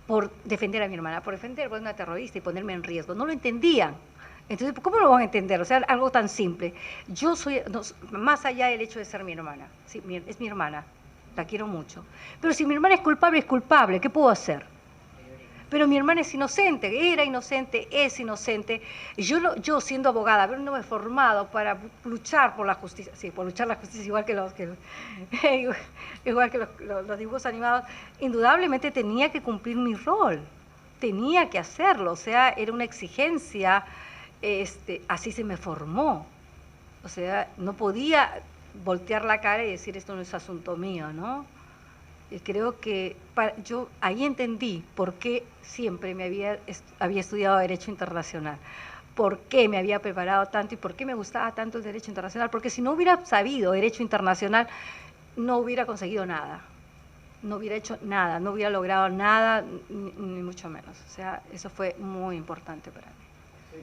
por defender a mi hermana, por defender a una terrorista y ponerme en riesgo. No lo entendían. Entonces, ¿cómo lo van a entender? O sea, algo tan simple. Yo soy, más allá del hecho de ser mi hermana, ¿sí? Es mi hermana, la quiero mucho. Pero si mi hermana es culpable, ¿qué puedo hacer? Pero mi hermana es inocente, era inocente, es inocente. Yo siendo abogada, habiéndome formado para luchar por la justicia, sí, por luchar la justicia igual que los dibujos animados, indudablemente tenía que cumplir mi rol, tenía que hacerlo, o sea, era una exigencia, así se me formó. O sea, no podía voltear la cara y decir esto no es asunto mío, ¿no? Creo que yo ahí entendí por qué siempre había estudiado Derecho Internacional, por qué me había preparado tanto y por qué me gustaba tanto el Derecho Internacional, porque si no hubiera sabido Derecho Internacional, no hubiera conseguido nada, no hubiera hecho nada, no hubiera logrado nada, ni mucho menos. O sea, eso fue muy importante para mí. Sí,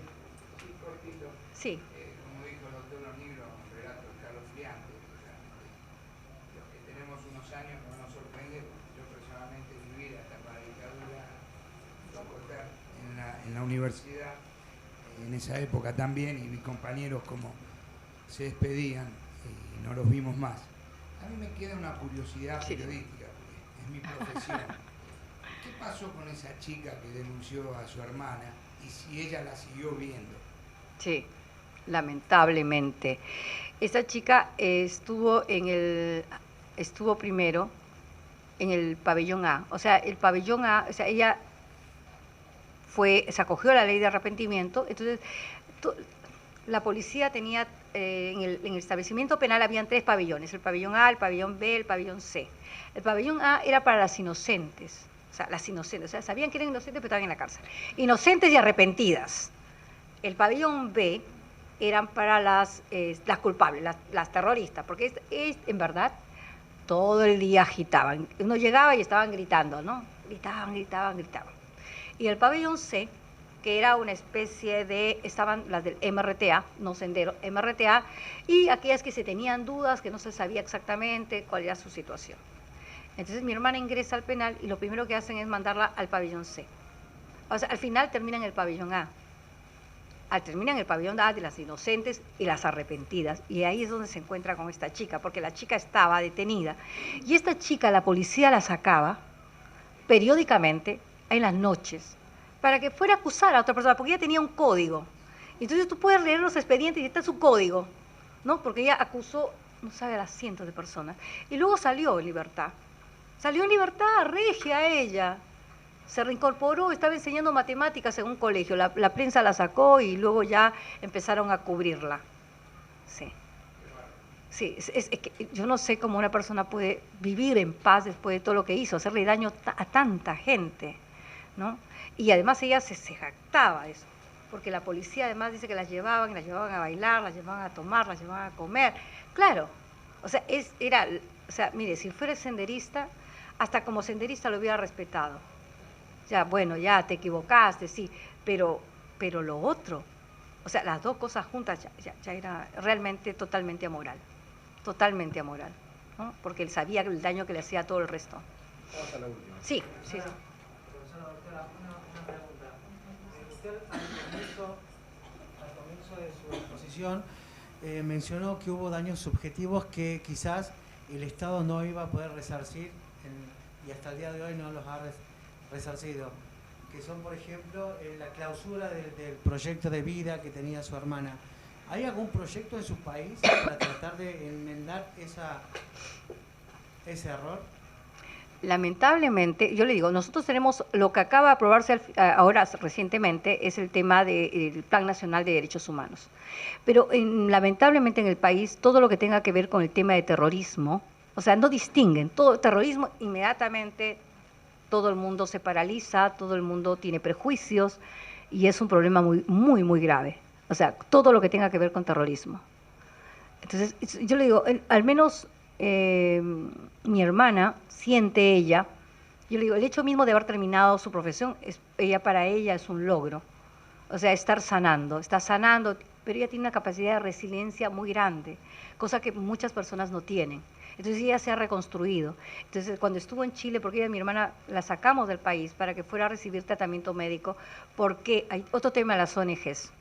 Sí. Como dijo el doctor Lonigro, un relato escalofriante. O sea, los que tenemos unos años no nos sorprende, porque yo personalmente viví la etapa de dictadura en la universidad, en esa época también, y mis compañeros como se despedían y no los vimos más. A mí me queda una curiosidad periodística, porque es mi profesión. ¿Qué pasó con esa chica que denunció a su hermana y si ella la siguió viendo? Sí, lamentablemente. Esta chica estuvo primero en el pabellón A. O sea, el pabellón A, o sea, ella se acogió a la ley de arrepentimiento. Entonces, la policía tenía, en el establecimiento penal habían 3 pabellones: el pabellón A, el pabellón B, el pabellón C. El pabellón A era para las inocentes, o sea, las inocentes, o sea, sabían que eran inocentes pero estaban en la cárcel. Inocentes y arrepentidas. El pabellón B eran para las culpables, las terroristas, porque en verdad todo el día agitaban. Uno llegaba y estaban gritando, ¿no? Gritaban. Y el pabellón C, que era una especie estaban las del MRTA, no Sendero, MRTA, y aquellas que se tenían dudas, que no se sabía exactamente cuál era su situación. Entonces mi hermana ingresa al penal y lo primero que hacen es mandarla al pabellón C. O sea, al final termina en el pabellón A. Termina en el pabellón A de las inocentes y las arrepentidas. Y ahí es donde se encuentra con esta chica, porque la chica estaba detenida. Y esta chica, la policía la sacaba periódicamente en las noches para que fuera a acusar a otra persona, porque ella tenía un código. Entonces tú puedes leer los expedientes y está su código, ¿no? Porque ella acusó, no sabe, a cientos de personas. Y luego salió en libertad. Salió en libertad, regia ella. Se reincorporó, estaba enseñando matemáticas en un colegio. La prensa la sacó y luego ya empezaron a cubrirla. Sí. Sí, es que yo no sé cómo una persona puede vivir en paz después de todo lo que hizo, hacerle daño a tanta gente, ¿no? Y además ella se jactaba de eso, porque la policía además dice que las llevaban a bailar, las llevaban a tomar, las llevaban a comer. Claro, o sea, mire, si fuera senderista, hasta como senderista lo hubiera respetado. Ya, bueno, ya te equivocaste, sí, pero lo otro, o sea, las dos cosas juntas ya era realmente totalmente amoral, ¿no? Porque él sabía el daño que le hacía a todo el resto. Vamos a la última. Sí. Profesora, doctora, una pregunta. Usted al comienzo de su exposición mencionó que hubo daños subjetivos que quizás el Estado no iba a poder resarcir y hasta el día de hoy no los ha resarcido, que son, por ejemplo, la clausura del proyecto de vida que tenía su hermana. ¿Hay algún proyecto en su país para tratar de enmendar ese error? Lamentablemente, yo le digo, nosotros tenemos lo que acaba de aprobarse ahora recientemente, es el tema del Plan Nacional de Derechos Humanos. Pero lamentablemente en el país, todo lo que tenga que ver con el tema de terrorismo, o sea, no distinguen, todo terrorismo inmediatamente todo el mundo se paraliza, todo el mundo tiene prejuicios y es un problema muy grave. O sea, todo lo que tenga que ver con terrorismo. Entonces, yo le digo, al menos mi hermana siente ella, yo le digo, el hecho mismo de haber terminado su profesión, para ella es un logro. O sea, está sanando, pero ella tiene una capacidad de resiliencia muy grande, cosa que muchas personas no tienen. Entonces ella se ha reconstruido. Entonces cuando estuvo en Chile, porque mi hermana la sacamos del país para que fuera a recibir tratamiento médico, porque hay otro tema de las ONGs.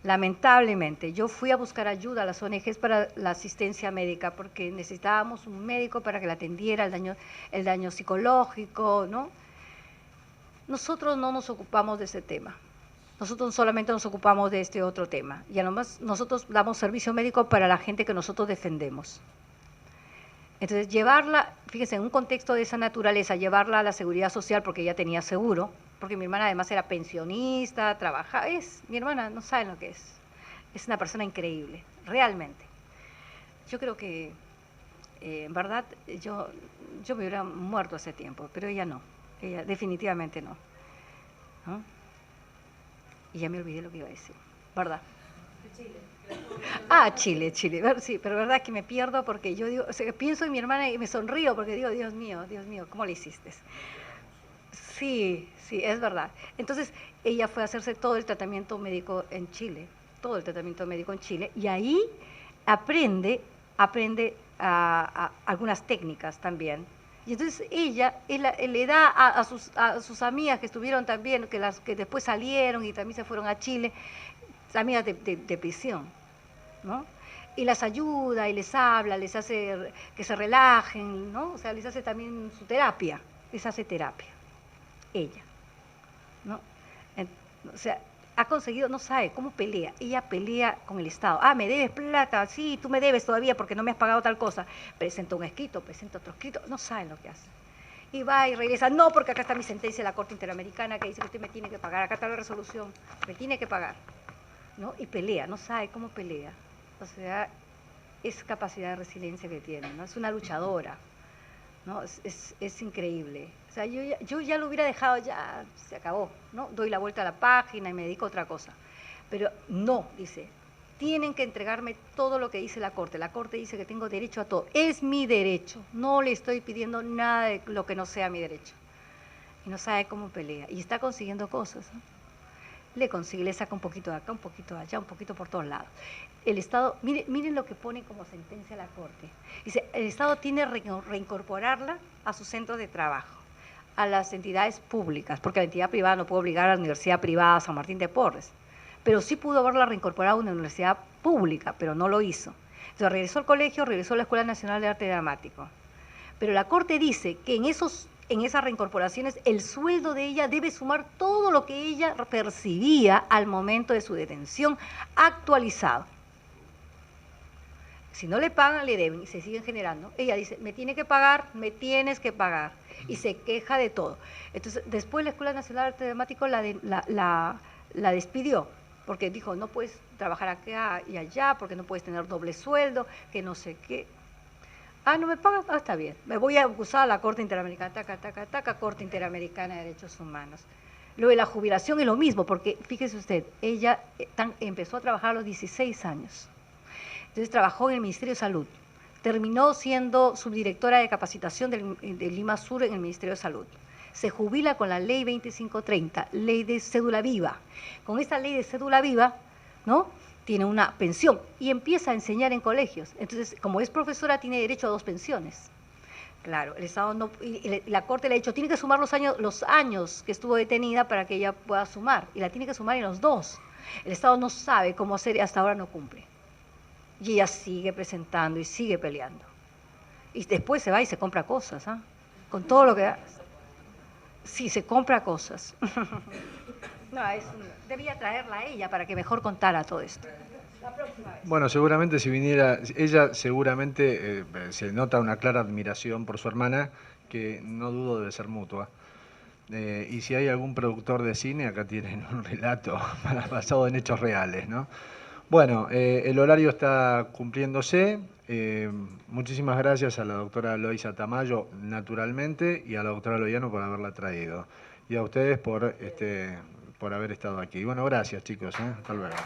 Lamentablemente, yo fui a buscar ayuda a las ONGs para la asistencia médica, porque necesitábamos un médico para que la atendiera el daño psicológico, ¿no? Nosotros no nos ocupamos de ese tema. Nosotros solamente nos ocupamos de este otro tema. Y además nosotros damos servicio médico para la gente que nosotros defendemos. Entonces, llevarla, fíjense, en un contexto de esa naturaleza, llevarla a la seguridad social porque ella tenía seguro, porque mi hermana además era pensionista, trabajaba, mi hermana no saben lo que es una persona increíble, realmente. Yo creo que, en verdad, yo me hubiera muerto hace tiempo, pero ella no, ella definitivamente no. ¿No? Y ya me olvidé lo que iba a decir, ¿verdad? Chile, sí, pero verdad que me pierdo porque yo digo, o sea, pienso en mi hermana y me sonrío porque digo, Dios mío, ¿cómo le hiciste? Sí, es verdad. Entonces, ella fue a hacerse todo el tratamiento médico en Chile, todo el tratamiento médico en Chile, y ahí aprende algunas técnicas también. Y entonces ella le da a sus amigas que estuvieron también, que después salieron y también se fueron a Chile, amigas de prisión, ¿no? Y las ayuda y les habla, les hace que se relajen, ¿no? O sea, les hace también su terapia, les hace terapia, ella, ¿no? O sea, ha conseguido, no sabe cómo pelea, ella pelea con el Estado. Ah, me debes plata, sí, tú me debes todavía porque no me has pagado tal cosa. Presenta un escrito, presenta otro escrito, no saben lo que hace. Y va y regresa, no, porque acá está mi sentencia de la Corte Interamericana que dice que usted me tiene que pagar, acá está la resolución, me tiene que pagar, ¿no? Y pelea, no sabe cómo pelea. O sea, es capacidad de resiliencia que tiene, ¿no? Es una luchadora, ¿no? Es increíble. O sea, yo ya lo hubiera dejado, ya se acabó, ¿no? Doy la vuelta a la página y me dedico a otra cosa. Pero no, dice, tienen que entregarme todo lo que dice la Corte. La Corte dice que tengo derecho a todo. Es mi derecho. No le estoy pidiendo nada de lo que no sea mi derecho. Y no sabe cómo pelea. Y está consiguiendo cosas, ¿no? Le saca un poquito de acá, un poquito de allá, un poquito por todos lados. El Estado, miren lo que pone como sentencia la Corte. Dice, el Estado tiene que reincorporarla a sus centros de trabajo, a las entidades públicas, porque la entidad privada no puede obligar a la universidad privada San Martín de Porres, pero sí pudo haberla reincorporado a una universidad pública, pero no lo hizo. Entonces regresó al colegio, regresó a la Escuela Nacional de Arte Dramático. Pero la Corte dice que en esas reincorporaciones el sueldo de ella debe sumar todo lo que ella percibía al momento de su detención, actualizado. Si no le pagan, le deben y se siguen generando. Ella dice, me tiene que pagar, me tienes que pagar. Y se queja de todo. Entonces, después la Escuela Nacional de Arte Dramático la despidió, porque dijo, no puedes trabajar acá y allá, porque no puedes tener doble sueldo, que no sé qué. Ah, ¿no me pagan? Ah, está bien. Me voy a acusar a la Corte Interamericana, Corte Interamericana de Derechos Humanos. Lo de la jubilación es lo mismo, porque fíjese usted, ella empezó a trabajar a los 16 años. Entonces trabajó en el Ministerio de Salud. Terminó siendo subdirectora de capacitación de Lima Sur en el Ministerio de Salud. Se jubila con la Ley 2530, Ley de Cédula Viva. Con esta Ley de Cédula Viva, ¿no?, tiene una pensión y empieza a enseñar en colegios. Entonces, como es profesora, tiene derecho a 2 pensiones. Claro, el Estado no, y la Corte le ha dicho, tiene que sumar los años que estuvo detenida para que ella pueda sumar, y la tiene que sumar en los 2. El Estado no sabe cómo hacer y hasta ahora no cumple. Y ella sigue presentando y sigue peleando. Y después se va y se compra cosas, ¿ah? Con todo lo que... Sí, se compra cosas. No, debía traerla a ella para que mejor contara todo esto. La próxima vez. Bueno, seguramente si viniera, ella seguramente se nota una clara admiración por su hermana, que no dudo debe ser mutua. Y si hay algún productor de cine, acá tienen un relato basado en hechos reales, ¿no? Bueno, el horario está cumpliéndose. Muchísimas gracias a la doctora Eloísa Tamayo, naturalmente, y a la doctora Loiano por haberla traído. Y a ustedes por haber estado aquí. Bueno, gracias, chicos. Hasta luego.